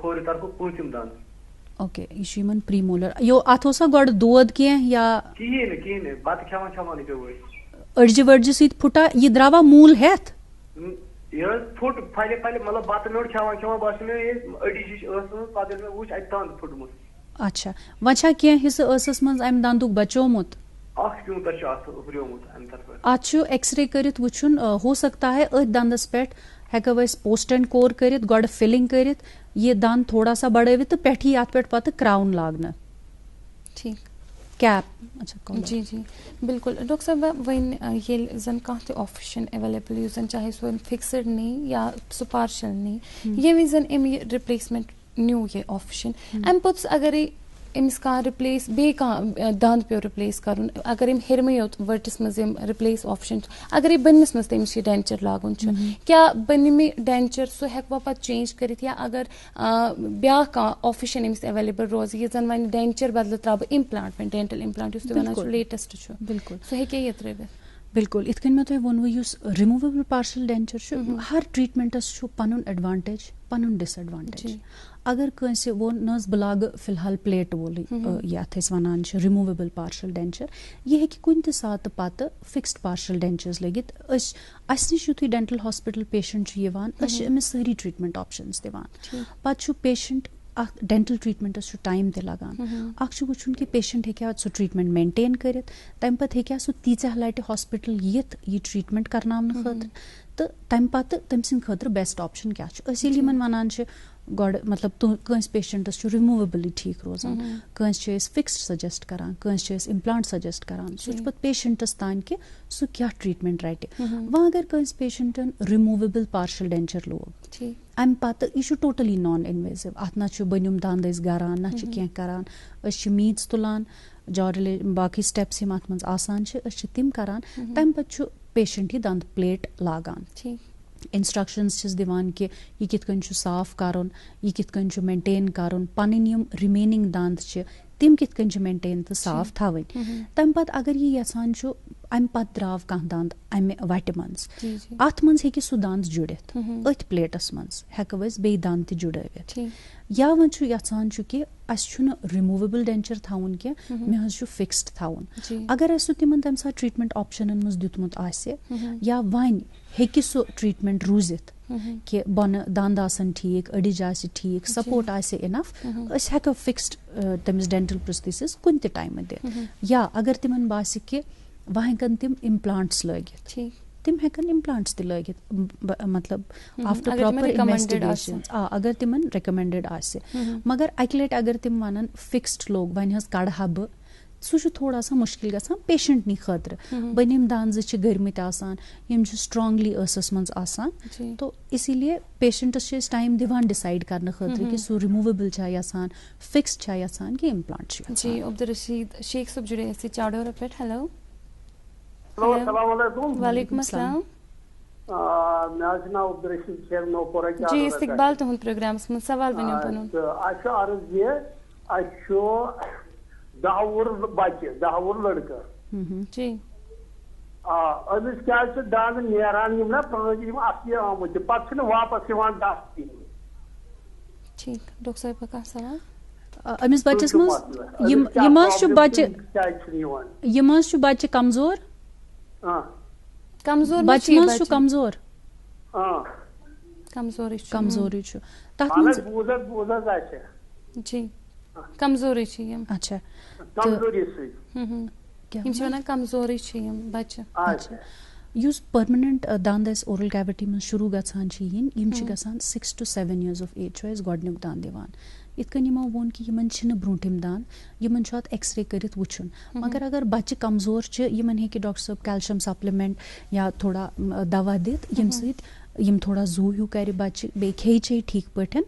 [SPEAKER 3] खोर तरफ पूंचम दांद
[SPEAKER 2] ओके यह प्रीमोलर यो अत गोड दोद कह या
[SPEAKER 3] कहें बात खेवान पे वो
[SPEAKER 2] अड़ज वड़ज सत फुटा यह द्रावा मूल हेथ
[SPEAKER 5] ये फुट फले मतलब बत नोट खेवान बस मे अड़ी शिश पे मे वो दंद फुटमुत।
[SPEAKER 2] अच्छा वह क्या हिस्स मज अम दंदुक बचोमुत अत एक्सरे करित वुचुन हो सकता है अथ दंदस पे हेको अस पोस्ट एंड कोर करित गोड फिलिंग करित ये दंद थोड़ा सा बढ़ावित तो पे अत पे पत क्राउन लागना
[SPEAKER 1] ठीक
[SPEAKER 2] कैप। अच्छा
[SPEAKER 1] जी जी बिल्कुल डॉक्टर साहब वन ये जन कह ऑप्शन अवेलेबल जन चाहे सो फिक्सड नहीं या सो पार्शल नहीं ये जन अम रिप्लेसमेंट न्यू ये ऑप्शन अम पोत्स अगर अमिस कह रिप्लेस बे कह दंद पे रिप्लेस कर अगर हेरमे योत वर्टिस मज रिप्लेस ऑप्शन अगर बनमिस मज तमिस डेंचर लागुन क्या बनमे डेंचर सो हेकवा पे चेंज करित या अगर ब्या कह ऑप्शन अमिस अवेलेबल रोज ये जन वन डेंचर बदल त्राब इम्प्लांट डेंटल इम्प्लांट वन लेटेस्ट
[SPEAKER 2] बिल्कुल
[SPEAKER 1] सो हेके ये त्रिवित
[SPEAKER 2] बिल्कुल इत कन मे तुम वोनव युस रिमूवेबल पार्शल डेंचर हर treatments Panun advantage Panun disadvantage अगर कंसे वो नज बह लाग फिलहाल प्लेट वोल यथ वन रिमूवेबल पार्शल डेंचर यह हेकि कुन ते सात पत फिक्स्ड पार्शल डेंचर्स लगित अस निश युथुय डेंटल हॉस्पिटल पेशेंट अमिस सारी ट्रीटमेंट ऑप्शंस दिवान पत पेशेंट डेंटल ट्रीटमेंटस टाइम ते लगान वुचुन कि पेशेंट हेक्या सो ट्रीटमेंट मेंटेन करित तम पत हेक्या सो तीचा लटि हॉस्पिटल यित ये ट्रीटमेंट करनावने खतर तो तम पत तम सिंद खतर बेस्ट ऑप्शन क्या इसीलिए वनान गोड मतलब कंस पेशेंटस रिमूवेबली ठीक रोजान कंस फिक्स्ड सजेस्ट करान कंस इम्प्लांट सजेस्ट करान सह पे पेशेंटस तान कि सह क्या ट्रीटमेंट रटि वह अगर कंस पेशेंटन रिमूवेबल पार्शल डेंचर लोग अम पत यह टोटली नॉन इन्वेसिव अत ना बनुम दंद गरान ना कह करान मीज तुलान जॉ बाकी स्टेप्स यम अत मज आसान तिम करान तम पे पेशेंट यह दंद प्लेट लागान इंस्ट्रक्शंस दिवान कि यह कित कन साफ करन यह कित कन मेंटेन करन पन्न यम रिमेनिंग दंद तिम कित कन मेंटेन तो साफ थवन तम पत अगर यह यसान अम पत द्राव कह दंद अमे वट मज अत मज हेकि सह दंद जुड़ित अथ प्लेटस मज हेको अस बे दंद ते जुड़ावित या वन यसान कि अस रिमूवेबल डेंचर थवन क्या मे फिक्स्ड थवन अगर अस तिमन तम साथ ट्रीटमेंट ऑप्शनन मज दितमुत आसे या वन हेकि सह ट्रीटमेंट रूजित कि बन दंद आसन ठीक अडिज आसे ठीक सपोर्ट आसे इनफ अस हेको फिक्स्ड तमिस डेंटल प्रोस्थेसिस कुन ते टाइम दित या अगर तिमन बासे कि वह हेकन तिम इम्प्लांट्स लगित तिम हेकन इम्प्लांट्स ते लगित मतलब आफ्टर प्रॉपर इन्वेस्टिगेशन अगर तिमन रिकमेंडेड आसे मगर अक लट अगर तिम वनन फिक्स्ड लोग वन हज कड़हा बह सह थोड़ा सा मुश्किल गसान पेशेंट नी खतर बनिम दान गर्मित आसान यम स्ट्रांगली असस मज आसान तो इसीलिए पेशेंटस टाइम दिवान डिसाइड करने खतर कि सह रिमूवेबल यसान फिक्स्ड यसान कि इम्प्लांट
[SPEAKER 1] जी अब्दुल रशीद शेख सब जुड़े ऐसे चाडोरा पे हेलो वालेकुम अस्सलाम
[SPEAKER 7] अब्दुल रशीद शेख नौपोरा
[SPEAKER 1] जी इस्तकबाल तुहद प्रोग्राम मज सवाल बनो पनुन
[SPEAKER 7] अर्ज ये 10 वुर बच्चे 10 वुर लड़का
[SPEAKER 1] जी
[SPEAKER 7] अमिस क्या दांद नेरान यम ना असली आमुत पे वापस
[SPEAKER 1] ठीक डॉक्टर साहब का सवाल
[SPEAKER 2] अमिस बच्चस मज बच्चे कमजोर
[SPEAKER 1] कमजोर
[SPEAKER 2] बच्चे मज कमजोर
[SPEAKER 1] कमजोरी जी कमजोरी
[SPEAKER 2] अच्छा
[SPEAKER 1] कमजोरी बच्चे
[SPEAKER 2] युस परमानेंट दंद ओरल कैविटी में शुरू गसान यम 6 to 7 years of age गोडनुक दान दिवान इत कन यमो वोन कि यमन ब्रोटिम दान यमन अत एक्सरे करित वुचुन मगर अगर बच्चे कमजोर यमन हेकि डॉक्टर साहब कैल्शियम सप्लीमेंट या थोड़ा दवा दित यम सहित यम थोड़ा जू हूँ कर बच्चे बे खे चे ठीक पठन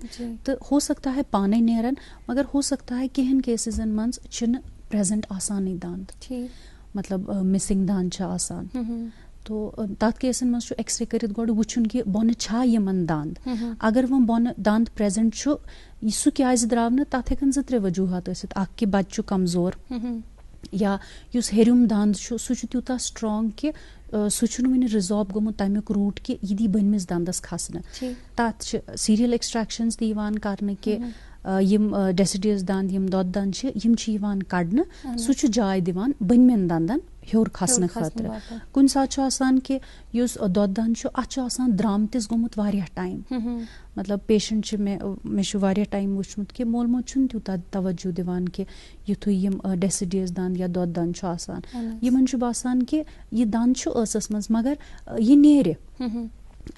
[SPEAKER 2] तो हो सकता है पाने नेरन मगर हो सकता है कहन केसेजन मज प्रेजेंट आसान दांद मतलब मिसिंग दांद आसान तो तथ केसन मज एक्सरे करित गोड वुचुन कि बोन छा यमन दांद अगर वो बोन दांद प्रेजेंट सह क्या द्राव न तथ हेकन 2-3 वजूहत आसित अख कि बच्चे कमजोर या युस हेरुम दांद सह तूता स्ट्रांग कि सह वन रिजॉल्व गोमुत तमिक रूट कि यह दी बनमिस दंदस खसन तथ सीरियल एक्सट्रैक्शंस दिवान करने कि यम डेसिडियस दांद यम दोद दांद छ यम कड़न सु छ जाय दिवान बनमेन दांदन हेर खसन खतर कुन सात कि दोद दांद द्रामतिस गोमुत वारिया टाइम मतलब पेशेंट मे वारिया टाइम वुचमुत कि मोल मोज छुन त्यूता तवज्जो दिवान कि युथुय यम डेसिडियस दांद या दोद दांद छ आसान यमन छ बासान कि ये दांद छ ٲسس मज मगर ये नेरे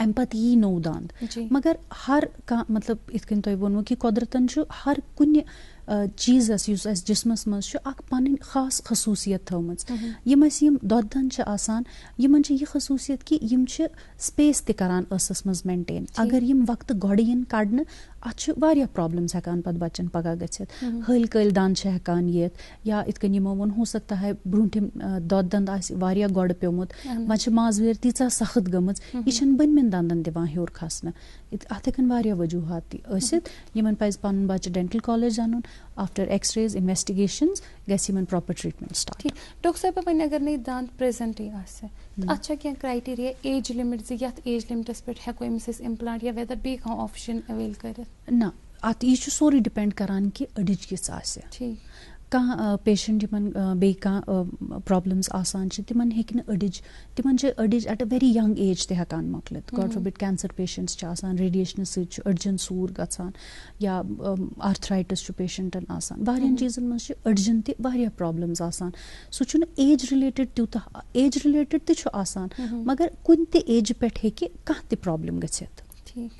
[SPEAKER 2] अम पत यी नौ दांद मगर हर का मतलब इत कन तोय वोनो कि कुदरतन छ हर कुन चीजस युस अस जिस्मस मज छ अक पन खास खसूसियत थवमज यम दोद दांद छ आसान यमन छ ये खसूसियत कि यम छ स्पेस ते करान ٲسس मज मेंटेन अगर यम वक्त गड़ियन कड़न अच वारिया प्रॉब्लम्स हेकान पत बच्चन पगा गछित हल कल दांद छ हेकान येत या इत कन यमो वन हो सकता है ब्रूंटिम दोद दांद आस वारिया गड़ पेमुत वन छ माजवेर तीचा सख्त गमज ये छन बनमेन दांदन दिवान हेर खसन अत हेकन वारिया वजूहात ति असित यमन पज पन बच्चे डेंटल कॉलेज जानन आफ्टर एक्सरेज इन्वेस्टिगेशंस गस यमन प्रॉपर ट्रीटमेंट स्टार्ट
[SPEAKER 1] ठीक डॉक्टर साहब अपन अगर नहीं दांत प्रेजेंट ही आसे अच्छा क्या क्राइटेरिया एज लिमिट जे यत एज लिमिटस पे हेको एमस इम्प्लांट या वेदर बे का ऑप्शन अवेल कर
[SPEAKER 2] ना अत यह सोरे डिपेंड करान कि अडिज किस आसे
[SPEAKER 1] ठीक
[SPEAKER 2] कह पेशेंट यमन बे प्रॉब्लम्स आसान तिमन हेकि अडिज at a very young age ते हेकान मकलित गॉड फॉरबिड कैंसर पेशेंट्स आसान रेडिएशन सच अड़जन सूर गसान या आर्थराइटिस पेशेंटन आसान वारियन चीजन मज अड़जन ते वारिया प्रॉब्लम्स आसान सु एज रिलेटेड त्यूता एज रिलेटेड ते आसान मगर कुन ते एज पे हेकि कह ते प्रॉब्लम गछित
[SPEAKER 1] ठीक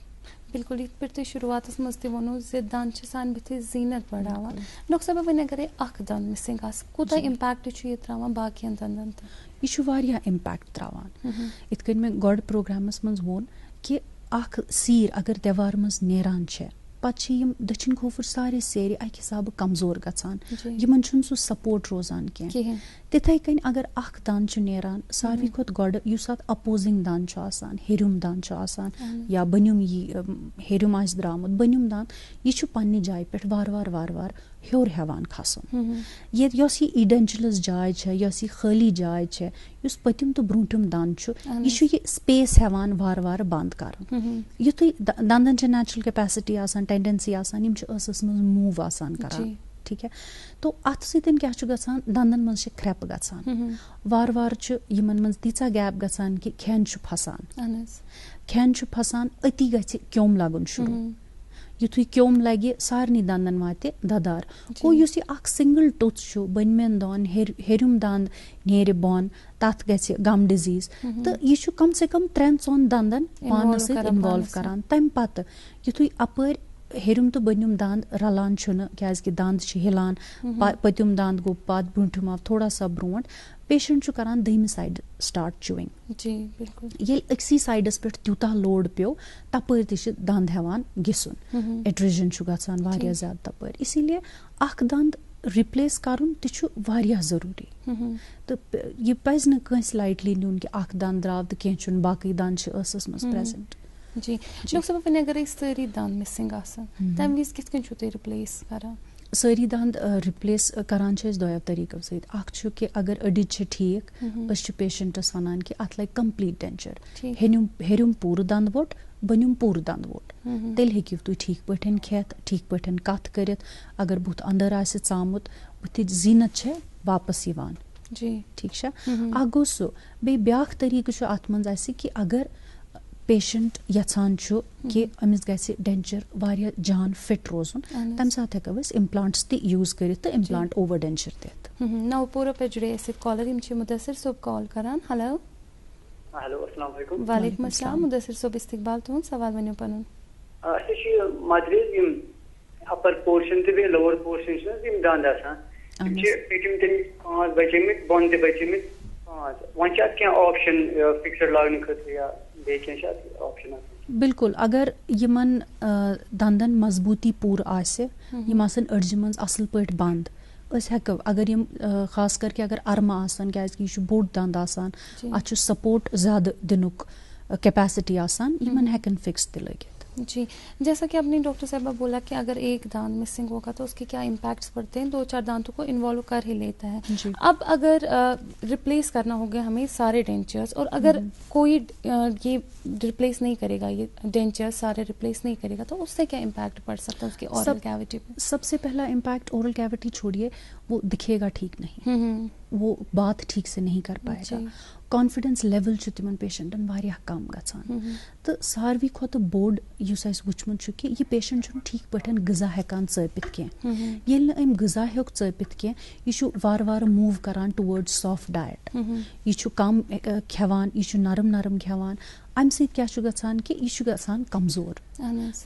[SPEAKER 1] बिल्कुल इत पे शुरुआत मज ते वोनो जे दांद सान बथे जीनत बढ़ावान डॉक्टर साहब वन अगर अख दांद मिसिंग आस कोता इम्पैक्ट ये त्रावान बाकियन दांदन ते
[SPEAKER 2] यह वारिया इम्पैक्ट त्रावान इत कन में गॉड प्रोग्रामस मज वोन कि अख सीर अगर देवार मज नेरान छे पत दक्षिण खोफुर सारे सेरे अक हिसाब कमजोर गसान यमन सु सपोर्ट रोजान कह तिथे कन अगर अख दांद नेरान सारी खुद गॉड युस अत अपोजिंग दांद आसान हेरुम दांद आसान या बनुम यह हेरुम आस द्रामुत बनुम दांद यह पन्ने जाय पे वार वार वार वार हेर हेवान खसन ये इडेंचुलस जाय यह खाली जाय युस पतिम तो ब्रूंठम दांद यह स्पेस हेवान वार वार बंद कर युथु दंदन नेचुरल कैपेसिटी आसान टेंडेंसी आसान यम ٲسس मज मूव आसान करान ठीक है तो अत सतन क्या गसान दंदन मज ख्रेप गसान वार वार यमन मज तीचा गैप गसान कि खेन फसान अति गछि क्योम लगन शुरू युथु क्योम लगे सारनी दांदन वाते ददार गो युस अख सिंगल टुथ बनमेन दान हेरुम दांद नेरे बोन तथ गछि गम डिजीज तो यह कम से कम 3 दांदन पानस इन्वॉल्व करान तम पत युथु अपर हेरुम तो बनुम दांद रलान क्या दांद हिलान पतिम दांद गो पत ब्रूंठुम आव थोड़ा सा ब्रोट पेशेंट करान दहमि साइड स्टार्ट चुविंग
[SPEAKER 1] जी बिल्कुल
[SPEAKER 2] ये अक्सी साइडस पे त्यूता लोड पे तपर दंद हेवान गिसुन एट्रिजन गसान वारिया ज्यादा तपर इसीलिए अख दंद रिप्लेस करन तु वारिया जरूरी तो यह पज न कंस लाइटली नुन कि अख दंद द्राव तो कह बाकी दंद ٲسس मज प्रेजेंट
[SPEAKER 1] जी डॉक्टर साहब अगर सारी दांद मिसिंग आसान तम विज कित कन रिप्लेस करान
[SPEAKER 2] सारी दांद रिप्लेस करान दोयो तरीकों सत कि अगर अडिज ठीक पेशेंटस वनान कि अत लग कंप्लीट डेंचर हेरुम पूर दंद वोट बनुम पूर दंद वोट तेल हेकिव तुम ठीक पठन खेत ठीक पठन कथ करित अगर बुथ अंदर आसे चामुत बुथ जीनत छे वापस यवान
[SPEAKER 1] जी
[SPEAKER 2] ठीक अ गो सो बे ब्याख तरीक़ अत मज आसे कि अगर पेशेंट यछान कि अमिस गछि डेंचर वारिया जान फिट रोजन तम साथ हेको इम्प्लांट्स ते यूज करित तो इम्प्लांट ओवर डेंचर दित
[SPEAKER 1] नवपुर पे जुड़े ऐसे कॉलर यम मुदस्सिर सोब कॉल करान हेलो
[SPEAKER 8] हेलो अस्सलाम वालेकुम
[SPEAKER 1] वालेकुम अस्सलाम मुदस्सिर सोब इस्तकबाल तुन सवाल वनो पनुन
[SPEAKER 8] मदरेज यम अपर पोर्शन ते लोअर पोर्शन यम दांद आसान पेटिम ते 5 बचे में बॉन ते बचे में 5 वन क्या क्या ऑप्शन फिक्सर लागने खत या
[SPEAKER 2] बिल्कुल अगर यमन दंदन मजबूती पूर आसे यम आसन अड़जि मज असल पट बंद हेको अगर यम खास करके अगर अरमा आसान क्या यह बोड़ दंद आसान अत सपोर्ट ज्यादा दिनुक कैपेसिटी आसान यमन हेकन फिक्स ते लगित
[SPEAKER 1] जी, जैसा कि आपने डॉक्टर साहबा बोला कि अगर एक दांत मिसिंग होगा तो उसके क्या इम्पैक्ट्स पड़ते हैं, 2-4 दांतों को इन्वॉल्व कर ही लेता है। अब अगर रिप्लेस करना होगा हमें सारे डेंचर्स, और अगर कोई ये रिप्लेस नहीं करेगा, ये डेंचर्स सारे रिप्लेस नहीं करेगा, तो उससे क्या इम्पैक्ट पड़ सकता है उसकी ओरल कैविटी पे? सबसे पहला इम्पैक्ट ओरल कैविटी छोड़िए, वो दिखेगा ठीक नहीं, वो बात ठीक से नहीं कर पाएगा, कॉन्फिडेंस लेवल तिमन पेशेंटन वारिया कम गसान, तो सारवी खोत बोर्ड युस अस वुचमुत छु कि ये पेशेंट छु ठीक पठन गजा हेकान चपित के, येल न अम गजा हेक चपित के, ये छु वार वार मूव करान टुवर्ड्स सॉफ्ट डाइट, ये छु कम खेवान, ये छु नरम नरम खेवान, अम सत क्या छु गसान कि ये छु गसान कमजोर,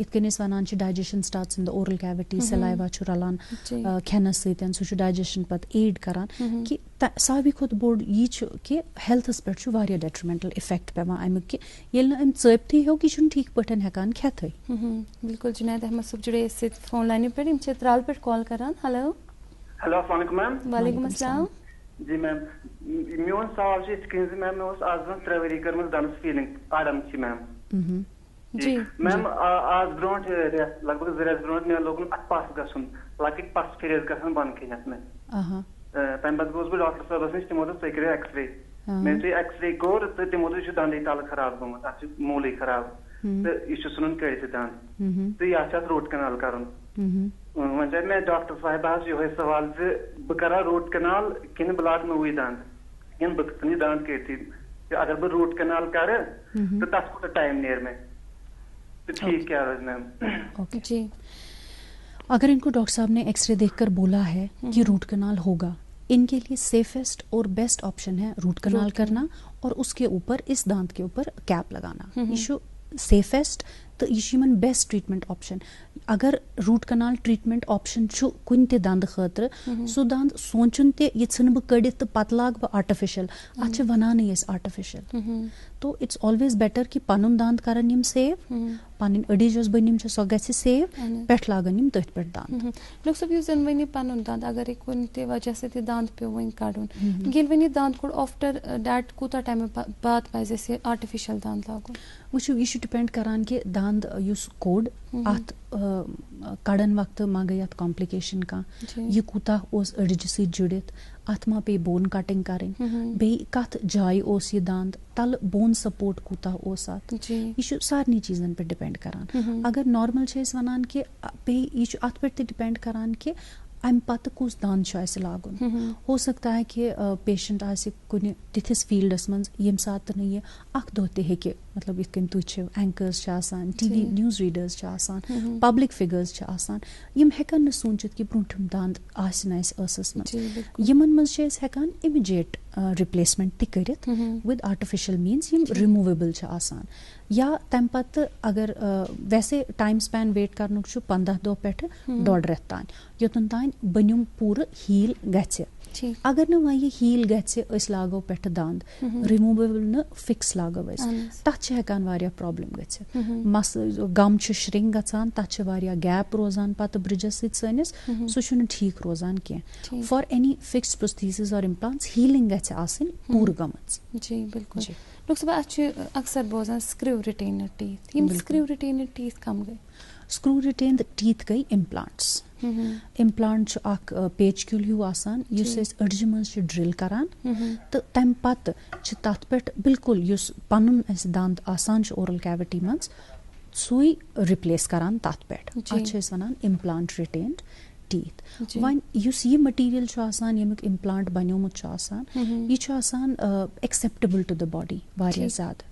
[SPEAKER 1] इत कन वनान digestion starts in the oral cavity, saliva छु रलान खेनस सतन, सह डाइजेशन पत एड करान कि सावी खोत बोर्ड ये छु कि हेल्थस पे छु वारिया डेट्रिमेंटल इफेक्ट पेवान अमुक कि येल न अम चपती हो कि छु ठीक पठन हेकान खेथै। बिल्कुल, जुनैद अहमद सब जुड़े इस फोन लाइन पे इम त्राल पे कॉल करान। हेलो
[SPEAKER 9] हेलो, अस्सलाम वालेकुम मैम।
[SPEAKER 1] वालेकुम अस्सलाम
[SPEAKER 9] जी मैम, मोन सवाल छ इस मैम मे आज ब्रोह 3 वरी कर्म दंदस फीलिंग आडम छ मैम। जी मैम, आज ब्रोह लगभग 2 रेस ब्रोह मे लोगन अत पास गसन लकट पस फिर गसन बन खिनत में तम पत गोस बह डॉक्टर साहबस नश, तमो दोप तुम एक्सरे, मे एक्सरे कोर तो तमो दोप दंदे तल खराब गोमुत, अत मूल खराब, तो यह सुन कड़ित दंद, तो यह रूट कनाल कर। वन मे डॉक्टर साहब ये सवाल बह करा रूट कनाल कि बह लाग नई दंद, इन बह दंद कड़ती, अगर बह रूट कनाल कर तो तथ कोत टाइम नेर मे, तो ठीक क्या रोज मैम?
[SPEAKER 2] जी, अगर इनको डॉक्टर साहब ने एक्सरे देखकर बोला है कि रूट कनाल होगा, इनके लिए सेफेस्ट और बेस्ट ऑप्शन है रूट कनाल करना और उसके ऊपर इस दांत के ऊपर कैप लगाना। ये सेफेस्ट तो यह बेस्ट ट्रीटमेंट ऑप्शन। अगर रूट कनाल ट्रीटमेंट ऑप्शन कुन ते दंद खतर, सो दंद सोचन ते ये छन बह कड़ित तो पत लाग बह आर्टिफिशियल, अत वनान आर्टिफिशियल, तो इट्स ऑलवेज बेटर कि पनुन दंद करन यम सेव, पन अड़ी जस बनिम सो गछि सेव, पेट लागन यम तथ पे दंद।
[SPEAKER 1] डॉक्टर साहब यु जन वनी पनुन दंद अगर कुन ते वजह से ते दंद पे वन काडुन, गेल वनी दंद को आफ्टर दैट कोता टाइम बाद पज से आर्टिफिशियल दंद लागुन?
[SPEAKER 2] वो यह डिपेंड करान कि दंद युस कोड अत कड़न वक्त मा गई अत कॉम्प्लिकेशन का, यह कूता ओस अड़ज सत जुड़ित, अत मा पे बोन कटिंग करें, बे कत जाय ओस यह दंद, तल बोन सपोर्ट कूता ओस अत, यह सारनी चीजन पे डिपेंड करान। अगर नॉर्मल वनान कि यह अत पे डिपेंड करान कि अम पत कुस दांद लागुन। हो सकता है कि पेशेंट कुन तिथिस फील्डस मज यम सात ये अख दो ते हेके, मतलब इत कन तुझ anchors TV news readers public figures यम हेकन न सोचित कि ब्रोठम दांद आसन असस मज, यमन मज हेकान इमिजिएट रिप्लेसमेंट ति करित विद आर्टिफिशियल मीन्स यम रिमूवेबल आसान, या तम पत अगर वैसे टाइम स्पैन वेट करनुक 15 दो पे 1.5 रेत तान, योतन तान बनुम पूरा हील गछ। अगर न वह हील गछ लागो पे दांद रिमूवेबल न फिक्स लागो तथ हेकान वारिया प्रॉब्लम गछ, मस गम श्रिंक गछान, तथ वारिया गैप रोजान पत ब्रिजस सनिस, सह ठीक रोजान कह। फॉर एनी फिक्स्ड प्रोस्थेसिस और इम्प्लांट्स हीलिंग गछ आसन पूर गमच।
[SPEAKER 1] जी बिल्कुल। डॉक्टर साहब अच अक्सर बोजान स्क्रू रिटेनर टीथ, यम स्क्रू रिटेनर टीथ कम गई?
[SPEAKER 2] स्क्रू रिटेन्ड टीथ गई इम्प्लांट्स। इम्प्लांट अख पेचक्यूल हूँ आसान, युस अड़ज मज ड्रिल करान, तो तम पत तथ पे बिल्कुल युस पनुन दंद आसान ओरल कैविटी मज सुई रिप्लेस करान तथ पे, अत वनान इम्प्लांट रिटेन्ड टीथ। वन युस यह मटीरियल यमुक इम्प्लांट बनोमुत यह एक्सेप्टेबल टू द बॉडी वारिया ज्यादा,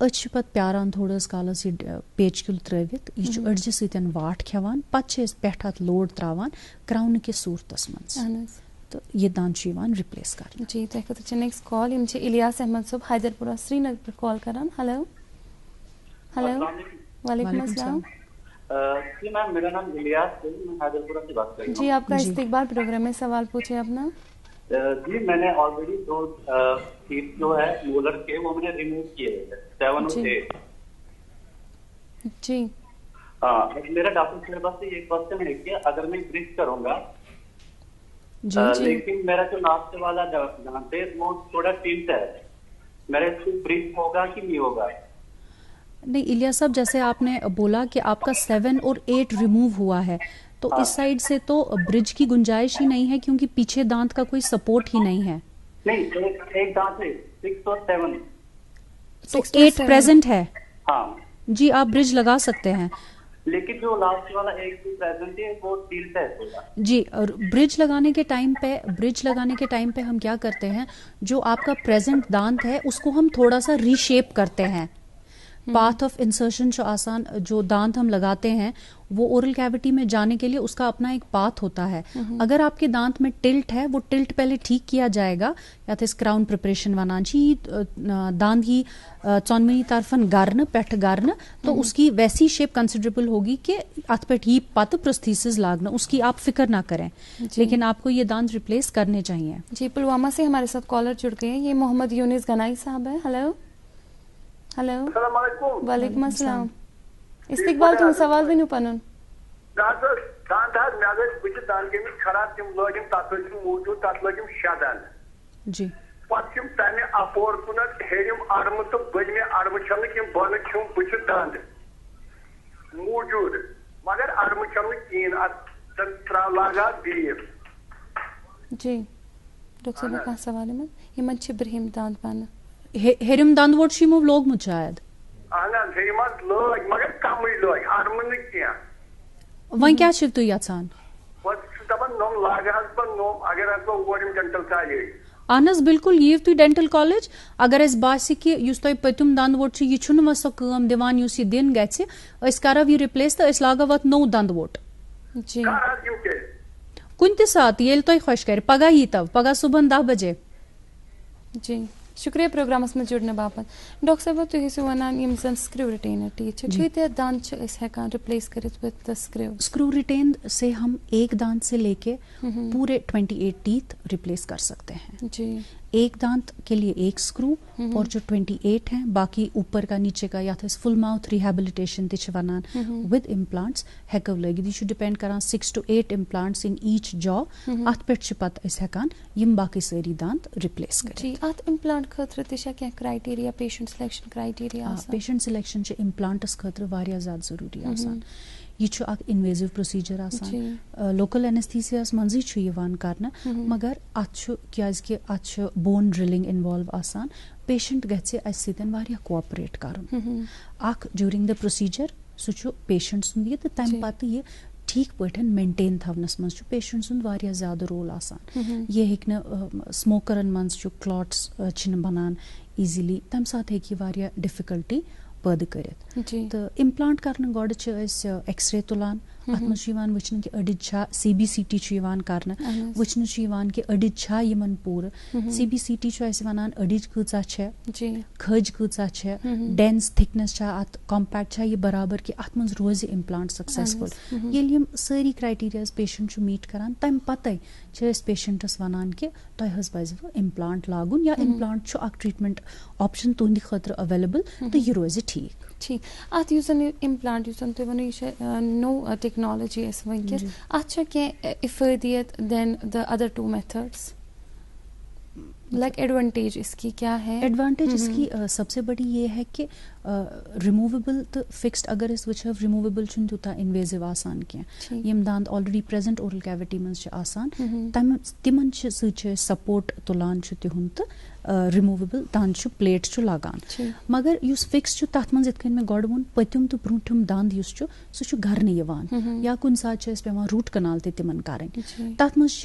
[SPEAKER 2] अच्छ पत प्यारान थोड़स कालस यह पेचक्यूल त्रवित, यह अड़ज सतन वाट खेवान, पत पेठ अत लोड त्रावान क्राउन के सूरतस मज, तो यह दांद रिप्लेस कर।
[SPEAKER 1] जी, तो नेक्स्ट कॉल यम इलियास अहमद साहब हैदरपुरा श्रीनगर पर कॉल करान। हेलो हेलो, वालेकुम अस्सलाम।
[SPEAKER 10] जी मैम, मेरा नाम इलियास है, मैं हैदरपुरा से बात कर रही हूं।
[SPEAKER 1] जी, आपका इस्तिकबाल प्रोग्राम में सवाल पूछे अपना।
[SPEAKER 10] जी, मैंने ऑलरेडी 2 टीथ जो है मोलर के वो मैंने रिमूव किए हैं, 7 और 8।
[SPEAKER 1] जी
[SPEAKER 10] मेरा डॉक्टर साहब से ये क्वेश्चन है कि अगर मैं ब्रिज करूंगा, लेकिन मेरा जो लास्ट वाला दांत है वो थोड़ा टिल्ट है, मेरा इसको ब्रिज होगा कि नहीं होगा?
[SPEAKER 2] नहीं इलियास साहब, जैसे आपने बोला कि आपका 7 और 8 रिमूव हुआ है, तो इस साइड से तो ब्रिज की गुंजाइश ही नहीं है क्योंकि पीछे दांत का कोई सपोर्ट ही नहीं है।
[SPEAKER 10] नहीं, एक दांत से 6 और 7
[SPEAKER 2] तो 8 प्रेजेंट है।
[SPEAKER 10] हाँ
[SPEAKER 2] जी, आप ब्रिज लगा सकते हैं,
[SPEAKER 10] लेकिन जो लास्ट वाला एक प्रेजेंट है वो टिल्ट है
[SPEAKER 2] जी। और ब्रिज लगाने के टाइम पे हम क्या करते हैं, जो आपका प्रेजेंट दांत है उसको हम थोड़ा सा रीशेप करते हैं। पाथ ऑफ इंसर्शन जो आसान जो दांत हम लगाते हैं वो ओरल कैविटी में जाने के लिए उसका अपना एक पाथ होता है। अगर आपके दांत में टिल्ट है, वो टिल्ट पहले ठीक किया जाएगा या तो क्राउन प्रिपरेशन वनाची दांत ही चौनमनी तरफन गारन पेठ गारन, तो उसकी वैसी शेप कंसिडरेबल होगी कि अत पे ही पत प्रोस्थेसिस लागना, उसकी आप फिक्र ना करें, लेकिन आपको ये दांत रिप्लेस करने चाहिए।
[SPEAKER 1] जी, पुलवामा से हमारे साथ कॉलर जुड़ गए हैं, ये मोहम्मद यूनिस गनाई साहब है। हेलो वालेकुम अस्सलाम। इस्तिकबाल तुम सवाल भी नु पनुन
[SPEAKER 7] डॉक्टर दांत हाथ में अगर कुछ दांत के में खराब तुम लोगिम तातोजिम मौजूद तातलोगिम शादान
[SPEAKER 2] जी
[SPEAKER 7] पतिम तने अपोर कुनत हेरिम आर्म तो बज में आर्म छम के बन छम कुछ दांत मौजूद मगर आर्म छम कीन तंत्रा लागा दीर
[SPEAKER 1] जी। डॉक्टर साहब का सवाल है, ये मन छिब्रहिम दांत पाना
[SPEAKER 2] हेरिम दांत वोट शिमो लोग मुचायद
[SPEAKER 7] आना हेरिमत लोग मगर कम ही लोग आर्म ने किया
[SPEAKER 2] वहीं क्या शिव तु यचान
[SPEAKER 7] वत तबन नोम लागा हस्बन नोम अगर आपको वोरिम डेंटल कॉलेज
[SPEAKER 2] अहनस बिल्कुल यीव तु डेंटल कॉलेज अगर अस बासी कि युस तोय पतुम दंद वोट छि, यह छुन वसो काम दिवान युस यह दिन गछि, अस करब यह रिप्लेस तो अस लागा वत नो दंद वोट
[SPEAKER 1] जी
[SPEAKER 2] कुन ते साथ येल तोय खुश कर पगा ही तब पगा सुबह 10 बजे
[SPEAKER 1] जी। शुक्रिया प्रोग्रामस में जुड़ने बापत। डॉक्टर साहब तुम सो वनान यम जन स्क्रू रिटेनर टीथ कत दांत हेकान रिप्लेस करित विद द स्क्रू
[SPEAKER 2] रिटेन से हम एक दांत से लेके पूरे 28 टीथ रिप्लेस कर सकते हैं
[SPEAKER 1] जी।
[SPEAKER 2] एक दांत के लिए एक स्क्रू और जो 28 हैं बाकी ऊपर का नीचे का या फुल माउथ रिहेबिलिटेशन ते वनान विद इम्प्लांट्स हेकव लगित। यह डिपेंड करान 6 to 8 implants in each jaw अत पे पत हेकान यम बाकी सारी दांत रिप्लेस कर
[SPEAKER 1] जी। अत इम्प्लांट खतर क्या criteria patient selection criteria
[SPEAKER 2] patient selection implants खतर वारिया ज्यादा जरूरी आसान। यह इन्वेजिव प्रोसीजर आसान लोकल एनेस्थीसियास मंजी करना मगर अत बोन ड्रिलिंग इन्वॉल्व आसान पेशेंट गए अस कोऑपरेट कर ड्यूरिंग द प्रोसीजर सह पेशेंट सुंद यह तम पत यह ठीक पे मेंटेन थवनस मज पेशेंट सुंद वारिया ज्यादा रोल आसान। यह हेक स्मोकरन मज क्लॉट्स बनान इजीली तम साथ हेक वारिया डिफिकल्टी पैदा करित। तो इम्प्लांट करने गोड एक्सरे तुलान अत मन वचन कि अड़िज CBCT कर वचन कि अड़िज यमन पूर CBCT वनान अड़िज कचा खज कचा डेंस थिकनेस अत कॉम्पैक्ट यह बराबर कि अत मज रोज इम्प्लांट सक्सेसफुल ये सारी क्राइटेरियाज पेशेंट मीट करान तम पते पेशेंटस वनान कि तुह पजव इम्प्लांट लागुन या इम्प्लांट ट्रीटमेंट ऑप्शन तुंद खतर अवेलेबल तो यह रोज ठीक
[SPEAKER 1] अत इम्प्लांट तुम वन यह नो टेक्नोलॉजी वनस अत इफादियत than the other 2 methods like advantage इसकी क्या है?
[SPEAKER 2] एडवांटेज इसकी सबसे बड़ी ये है कि रिमूवेबल तो फिक्स्ड अगर इस वो रिमूवेबल तूत इन्वेजिव आसान कह यम दांत ऑलरेडी प्रेजेंट ओरल कैविटी मज आसान तिमन सपोर्ट तुलान तिहुंद तो रिमूवेबल दांत प्लेट लगान मगर युस फिक्स तथ मज इत मे गोड वोन पतिम तो ब्रूठम दांद सह घर या कुन सात पेवान रूट कनाल तिमन करें तथ मज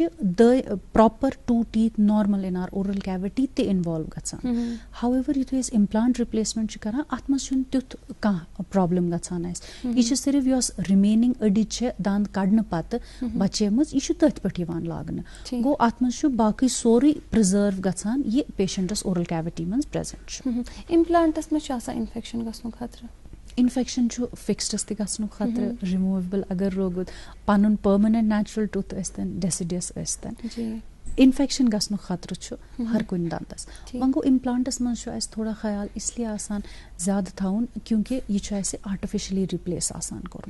[SPEAKER 2] proper 2 teeth normal in are oral cavity ते इन्वॉल्व गसान। हाउएवर युत इम्प्लांट रिप्लेसमेंट करान अत मज तुथ कह प्रॉब्लम गसान यह सिर्फ यस रिमेनिंग अड़िज दांत कड़ने पत बचेमज यह तथ पे लागन गो अत मज बाकी सोरे प्रिजर्व गसान ये पेशेंटस ओरल कैविटी मज प्रेजेंट।
[SPEAKER 1] इम्प्लांटस मज इन्फेक्शन गसनु खतर
[SPEAKER 2] इन्फेक्शन फिक्सडस ते गसनु खतर रिमूवेबल अगर रोग पन permanent natural tooth deciduous infection गसनु खतर हर कुन दांतस वह गो इम्प्लांटस मज थोड़ा ख्याल इसलिए आसान ज्यादा थाउन क्योंकि यह आर्टिफिशली रिप्लेस आसान कर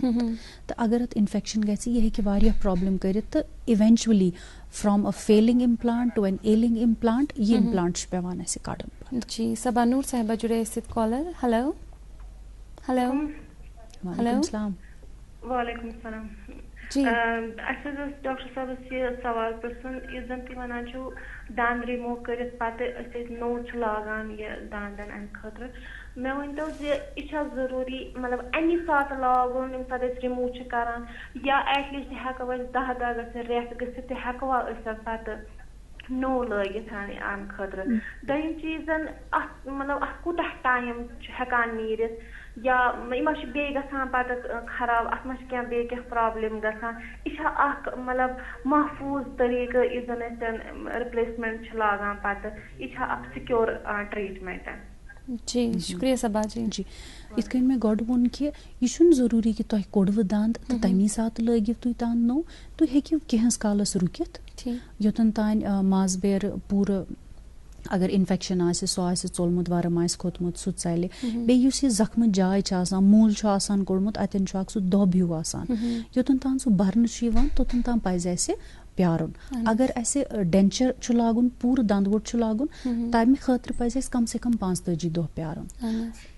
[SPEAKER 2] तो अगर अत इन्फेक्शन गई यह हेकि वारिया प्रॉब्लम कर तो eventually from a failing implant to an ailing implant ये इम्प्लांट पेवान कड़न।
[SPEAKER 1] जी सबा नूर साहिबा जुड़े कॉलर हेलो हेलो
[SPEAKER 2] वालेकुम सलाम।
[SPEAKER 11] वालेकुम सलाम
[SPEAKER 1] जी
[SPEAKER 11] डॉक्टर साहब यह सवाल पृछन यह जन तुम वन दंद रिमूव कर नो लागान यह दांदन अम खतर मे वन तो यह जरूरी मतलब अमी सात लागन यम सात रिमूव करान या एटलीस्ट हेको 10 दह रेत गसित हेकवा पे नो लगित अम खतर दम चीजन मतलब कूत टाइम हेकान नीरित या यह बे पे खराब अत बे प्रॉब्लम गसान यह मतलब महफूज तरीके यह जन रिप्लेसमेंट लागान पे यह सिक्योर ट्रीटमेंट।
[SPEAKER 1] जी शुक्रिया सबा जी।
[SPEAKER 2] जी इत मे गोड वोन कि यह जरूरी कि तुम कोड़व दांद तो तमी सात लगिव तुम दांद नो तुम हेकिव केहस कालस रुकित योतन तान माजबेर पूर अगर इन्फेक्शन आसे सो आसे चोलमुत वरम आसे खोतमुत सु चले बेय युस यह जख्म जाय छ आसान मूल छ आसान कोड़मुत अतन छ सु दोब हिउ आसान योतन तान सु भरन छ यिवान तोतन तान पाइज ऐसे प्यारुन अगर ऐसे डेंचर छु लागुन पूर दंदवोट छु लागुन तमे खतर पाइज ऐसे कम से कम 45 दोह प्यारुन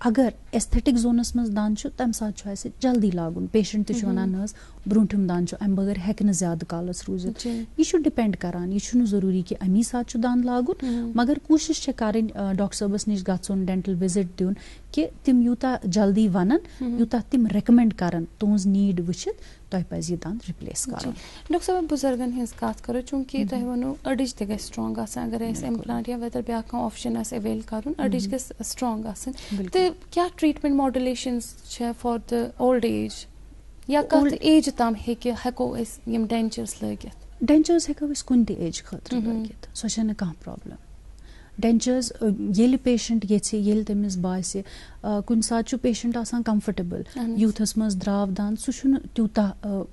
[SPEAKER 2] अगर एस्थेटिक जोनस मज दान छु तम साथ छु ऐसे जल्दी लागुन पेशेंट ति छु वनान नस ब्रोंठम दान छु अम बगर हेक न ज्यादा कालस रूजित यह छु डिपेंड करान यह छु जरूरी कि अमी साथ छु दान लागुन मगर कोशिश छ करें डॉक्टर साहबस निश गछुन डेंटल विजिट दिउन कि तिम यूता जल्दी वनन यूता तिम रेकमेंड करन तुज नीड वचित तह पज यह दांद रिप्लेस कर।
[SPEAKER 1] डॉक्टर साहब बुजुर्गन हज कत करो चूंकि तह वो अडिज त स्ट्रांग अगर इम्प्लांट या वेदर ब्या ऑप्शन अवेल कर अडिज ग स्ट्रांग तो क्या treatment मॉड्यूलेशंस for the old age या कत एज तम हेको डेंचर्स लगित
[SPEAKER 2] डेंचर्स हेको कुन त एज खतर लगित सो छन कह प्रॉब्लम डेंचर्स ये पेशेंट ये तमिस बासे कुन सात पेशेंट आसान कंफर्टेबल यूथस मज द्राव दांद सह तूता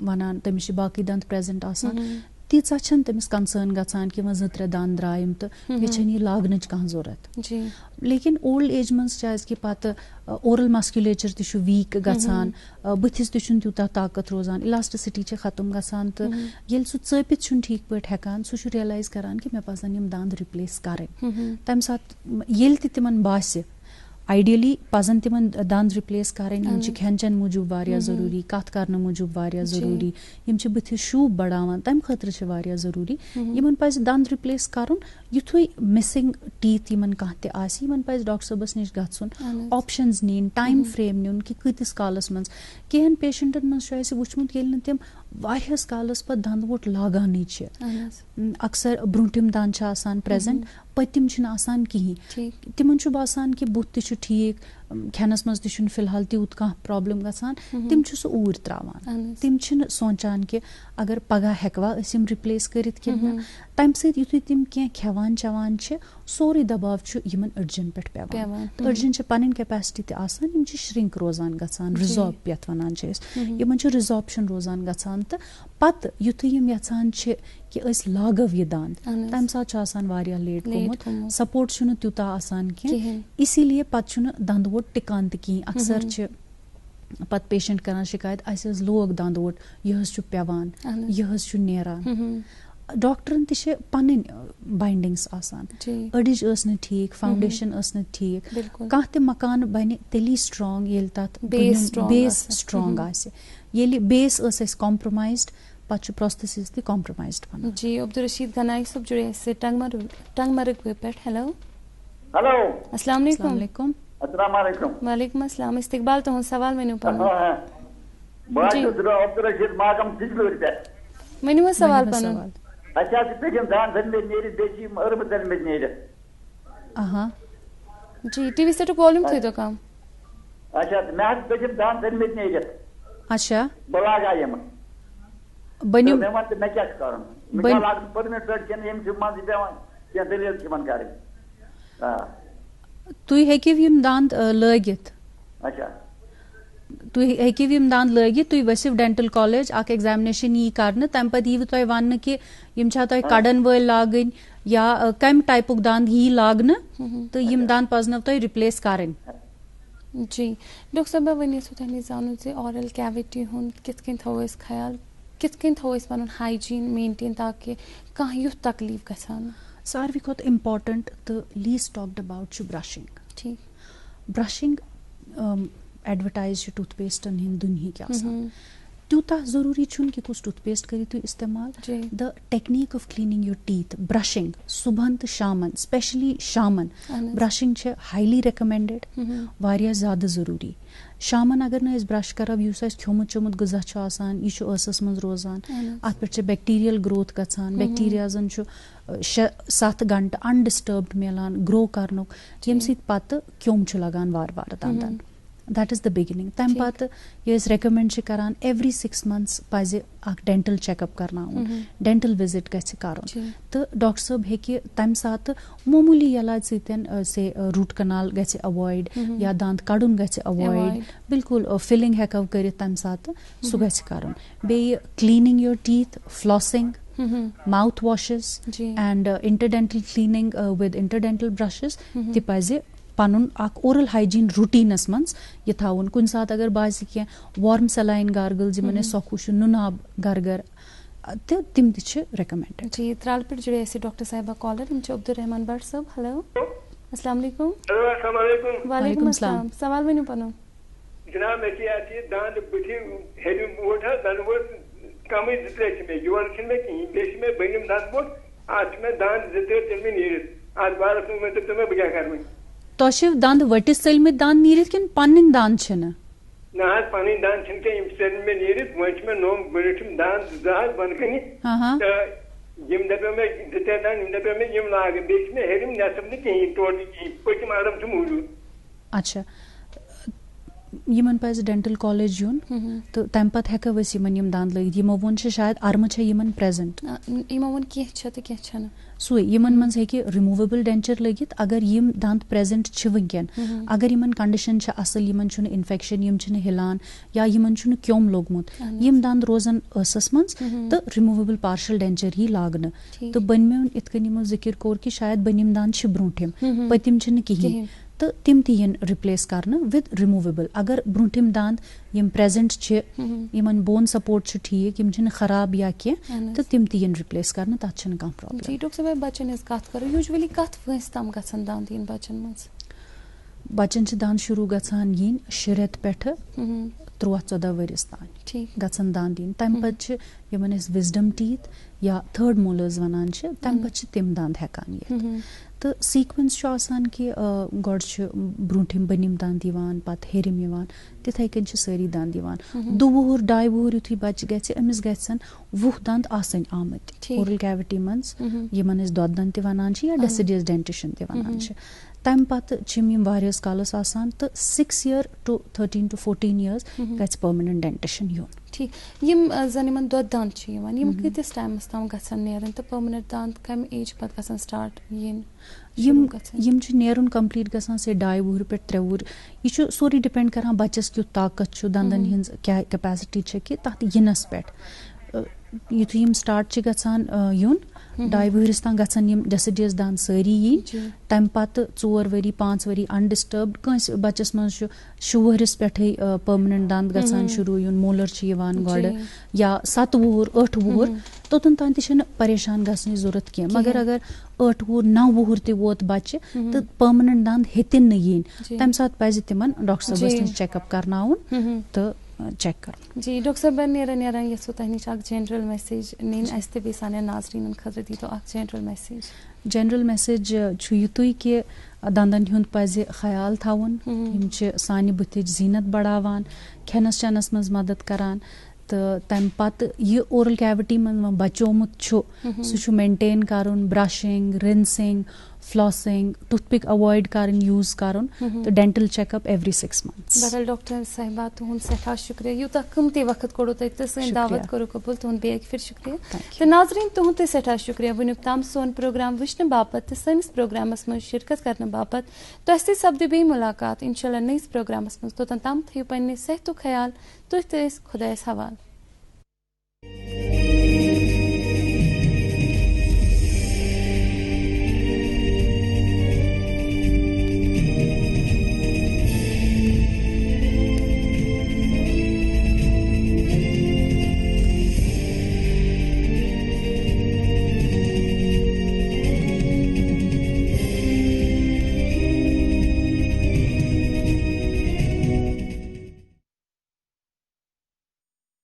[SPEAKER 2] वनान तमिस बाकी दंद प्रेजेंट आसान तीचा छन तमिस कंसर्न गसान कि वह 2-3 दांद द्रायम तो मे छन यह लागनच कह जरूरत लेकिन ओल्ड एज मज कि पत ओरल मस्कुलेचर तु वीक गसान बुथिस तु तूता ताकत रोजान इलास्टिसिटी खत्म गसान तो ये सह चपित ठीक पे हेकान सह रियलाइज करान कि मे पजन यम दांद रिप्लेस करें तम सात ये तिमन बासे आइडियली पजन तिमन दांद रिप्लेस करें खेन चेन मूजूब वारिया जरूरी कत करने मूजूब वारिया जरूरी बुथिस शूब बढ़ावान तम खतर जरूरी यमन पज दांद रिप्लेस करुन युथुई मिसिंग टीथ यमन कह त आसी यमन पज डॉक्टर साहबस निश गछुन ऑप्शंस नीन टाइम फ्रेम नीन कि कतिस कालस मज केहन पेशेंटन मज वुचमुत येल न तिम वारियास कालस पत दंदवोट लगानी अक्सर ब्रोंटिम दान छ आसान प्रेजेंट पतिम छन आसान कहीं तिमन छु बासान कि बुथ ति छु ठीक खेनस मज ति छुन फिलहाल तूत कह प्रॉब्लम गसान तिम छु सो ऊर त्रावान तिम छन सोचान कि अगर पगा हेकवा असिम रिप्लेस करित कि तम सत युथुई तिम के खेवान चवान छ सोरे दबाव छु यमन अर्जन पेट पेवान तो अर्जन छ पनिन कैपेसिटी ते आसान यम छ श्रिंक रोजान गसान रिजॉर्ब पेत वनान छ यमन छ रिजॉर्प्शन रोजान गसान त पत युथुई यम यछान छ कि अस लागव ये दांद तम साथ आसान वारिया लेट गोमुत सपोर्ट छुन तूता आसान कि इसीलिए पत छुन दंदवोट टिकान त की अक्सर छ पत पेशेंट करान शिकायत अस लोग दंदवोट यह छु पेवान यह छु नेरान डॉक्टरन ति पन बाइंडिंग्स आसान अडिज न ठीक फाउंडेशन न ठीक कह त मकान बन तेली स्ट्रांग ये तथ बेस स्ट्रांग आसे ये बेस कॉम्प्रोमाइज्ड पच प्रोस्थेसिस ति कॉम्प्रोमाइज्ड बन।
[SPEAKER 1] जी अब्दुल रशीद गनाई सब जुड़े से टंगमर्ग पे हेलो
[SPEAKER 12] हेलो
[SPEAKER 1] अस्सलाम वालेकुम
[SPEAKER 12] अस्सलाम वालेकुम
[SPEAKER 1] वालेकुम अस्सलाम इस्तकबाल तो सवाल मेनू पर
[SPEAKER 12] जी अब्दुल रशीद मागम तिजलूर पे
[SPEAKER 1] मेनू सवाल पन
[SPEAKER 12] अच्छा पेजम दान धन में नेरी देची अर्ब धन में नेरी
[SPEAKER 1] हां जी टीवी सेट वॉल्यूम थे तो काम
[SPEAKER 12] अच्छा मैं पेजम दान धन में नेरी
[SPEAKER 2] अच्छा
[SPEAKER 12] बलागा यम
[SPEAKER 2] बन्यू
[SPEAKER 12] मैं मत मैं क्या करूं मैं लाग परमिट पेट के नेम जुम्मा दी पेवन क्या दलील की मन करे हां
[SPEAKER 2] तुई हेकिव यम दांत लगित
[SPEAKER 12] अच्छा
[SPEAKER 2] तुई हेकिव यम दांत लगित तुई वसिव डेंटल कॉलेज आक एग्जामिनेशन यी करने तम पद यी तोय वन कि यम छा तोय कडन वल लागन या कम टाइपुक दांत यी लागन तो यम दांत पजनव तोय रिप्लेस करन।
[SPEAKER 1] जी डॉक्टर साहब वनी सो तनी जानु जे ओरल कैविटी हुन कितकिन थोस ख्याल कितकिन थोस पन हाइजीन मेंटेन ताकि कह युथ तकलीफ गसान
[SPEAKER 2] सारवी खोत इम्पॉर्टेंट तो लीस्ट टॉक्ड अबाउट छु ब्रशिंग ठीक ब्रशिंग एडवर्टाइज टूथपेस्टन हिंद दुनिया तूता जरूरी छुन कि कुछ टूथपेस्ट करी तु इस्तेमाल the technique of cleaning your teeth brushing सुबहन तो शामन स्पेशली शामन ब्रशिंग छे हाईली रिकमेंडेड वारिया ज्यादा जरूरी शामन अगर न ब्रश करब युस खोमुत चोमुत गजा छ आसान यह ٲسس मज रोजान अत पे बैक्टीरियल ग्रोथ गछान बैक्टीरियाजन 6-7 घंटे अनडिस्टर्ब्ड मिलान ग्रो करनुक यम सित पत क्योम छ लगान वार वार दंदन that is the beginning तम पत ये रेकमेंड करान every 6 months पजे अख डेंटल चेकअप करनाउन डेंटल विजिट गछ करन तो डॉक्टर साहब हेकि तम साथ मामूली इलाज सितन से रूट कनाल गछ अवॉइड या दांत कड़ुन गछ अवॉइड बिल्कुल फिलिंग हेकव कर तम साथ सु गछ करन बे cleaning your teeth flossing mouth washes and interdental cleaning with interdental brushes ti paze Panun अख ओरल हाइजीन रूटीनस मन्स ये थाउन कुन साथ अगर बासी के वार्म सलाइन गार्गल जिमने सखुश नुनाब गरगर ते तिम छ रेकमेंडेड
[SPEAKER 1] जी त्राल पर जुड़े ऐसे डॉक्टर साहिबा कॉलर हम अब्दुल रहमान भट्ट साहब हेलो अस्सलाम वालेकुम
[SPEAKER 13] अस्सलाम वालेकुम
[SPEAKER 1] वालेकुम अस्सलाम सवाल में पनो
[SPEAKER 13] जनाब मैं क्या थी दांत बिठी हेडी मोटा दनवर कम जितले में योर छिन में की देश में बनिम दांत बोट आज में दांत जिते तिम नीर आज बार में तो तुम्हें क्या करनी
[SPEAKER 2] तोशिव दांत वटिस सेल में दांत नीरित किन पन्निन दांत छन
[SPEAKER 13] ना आज पन्निन दांत छन के इम सेल में नीरित वंच में नो बरिठम दांत दांत बनकनी
[SPEAKER 2] हां
[SPEAKER 13] यम दबे में जिते दांत इन दबे में यम लागे बीच में हेरिम नसब ने की टोटी की कोई मारम छमूलू
[SPEAKER 2] अच्छा यमन पास डेंटल कॉलेज यून तो तम पत हेका वस यमन यम दांत लगित यमो वोन छ शायद अर्म छ यमन प्रेजेंट
[SPEAKER 1] यमो वोन के छ त के छन
[SPEAKER 2] सो यमन मन हेकि रिमूवेबल डेंचर लगित अगर यम दांत प्रेजेंट छ वंकन अगर यमन कंडीशन छ असल यमन छन इन्फेक्शन यम छन हिलान या यमन छन क्योम लोगमुत यम दांत रोजन असस मन तो रिमूवेबल पार्शियल डेंचर ही लागन तो बनमेन इतकन यमो जिक्र कोर कि शायद बनिम दांत छ ब्रोंठिम पतिम छन किहि तो तिम तीन रिप्लेस करना विद रिमूवेबल अगर ब्रोंठिम दांत यम प्रेजेंट छ यमन बोन सपोर्ट छ ठीक यम छन खराब या के तो तिम तीन रिप्लेस करना तात छन का प्रॉब्लम
[SPEAKER 1] जी डॉक्टर साहब बच्चन इस कत करो यूजुअली कत वंस तम गसन दांत इन बच्चन मस
[SPEAKER 2] बच्चन छ दांत शुरू गसान यिन शरेत पेठ 13-14 वरिस तान गसन दांत इन तम पत छ यमन इस विजडम टीथ या थर्ड मोलर्स वनान छ तम पत छ तिम दांत हेकान ये तो सीक्वेंस आसान कि गॉड ब्रोंठिम बनिम दांत दिवान पत हेरिम यवान तिथै कन सारी दांत दिवान 2 वुहर 2.5 वुहर युथी बच्चे गछ अमिस गछन 20 दांत आसन आमत ओरल कैविटी मंस यमन इस दोदन ते वनान छ या डेसिडियस डेंटिशन ते वनान छ तम पत छिम यम वारियस कालस आसान तो 6 ईयर टू 13 to 14 इयर्स गछ परमानेंट डेंटिशन यून
[SPEAKER 1] ठीक यम जन यमन दोद दांत छ यवन यम कितस टाइम तम गछन नेरन तो परमानेंट दांत कम एज पत गछन स्टार्ट यिन
[SPEAKER 2] यम छ नेरुन कंप्लीट गछन से 2.5 वुहर पे 3 वुहर यह छ सोरी डिपेंड करन बच्चस क्यू ताकत छ दंदन हिंस क्या कैपेसिटी छ कि तत यिनस पेट युथु यम स्टार्ट छ गछन यून 2.5 वुहरिस तान गछन यम डेसिडियस दांत सारी यी तम पत 4 वरी 5 वरी अनडिस्टर्ब्ड कस बच्चस मन शु वुहरिस पेठे परमानेंट दांत गछन शुरू यून मोलर छ यवान गॉड या 7 वुहर 8 वुहर तोतन तान तिशन परेशान गछन जरूरत के मगर अगर 8 वुहर 9 वुहर ते वोत बच्चे तो परमानेंट दांत हेतिन न यीन तम साथ पज तिमन डॉक्टर साहब चेकअप करनाउन तो चेक कर
[SPEAKER 1] जी डॉक्टर साहब नेरा यसो तहनी अख जनरल मैसेज नीन अस्ते बे साने नाजरीन खतर दी तो अख जनरल मैसेज छु युतुई के दंदन हुंद पज ख्याल थावन यम छ सानि बुथिज जीनत बढ़ावान खेनस चनस मज मदद करान तो तम पत ये ओरल कैविटी मन बचोमुत छु सु मेंटेन करुन brushing rinsing flossing toothpick avoid करन यूज करन तो डेंटल चेकअप एवरी 6 months बदल डॉक्टर साहिबा तुहन सठा शुक्रिया यूता कमती वक्त कोड़ो तक सन दावत करो कबूल तुहन बेग फिर शुक्रिया तो नाजरीन तुहन ते सठा शुक्रिया वनुक ताम सोन प्रोग्राम वुचन बापत सनिस प्रोग्रामस में शिरकत करने बापत तो ऐसे सब्द बे मुलाकात इंशाल्लाह नईस प्रोग्रामस में तो ताम थे पन्ने सेहत ख्याल तो खुदायस हवाल।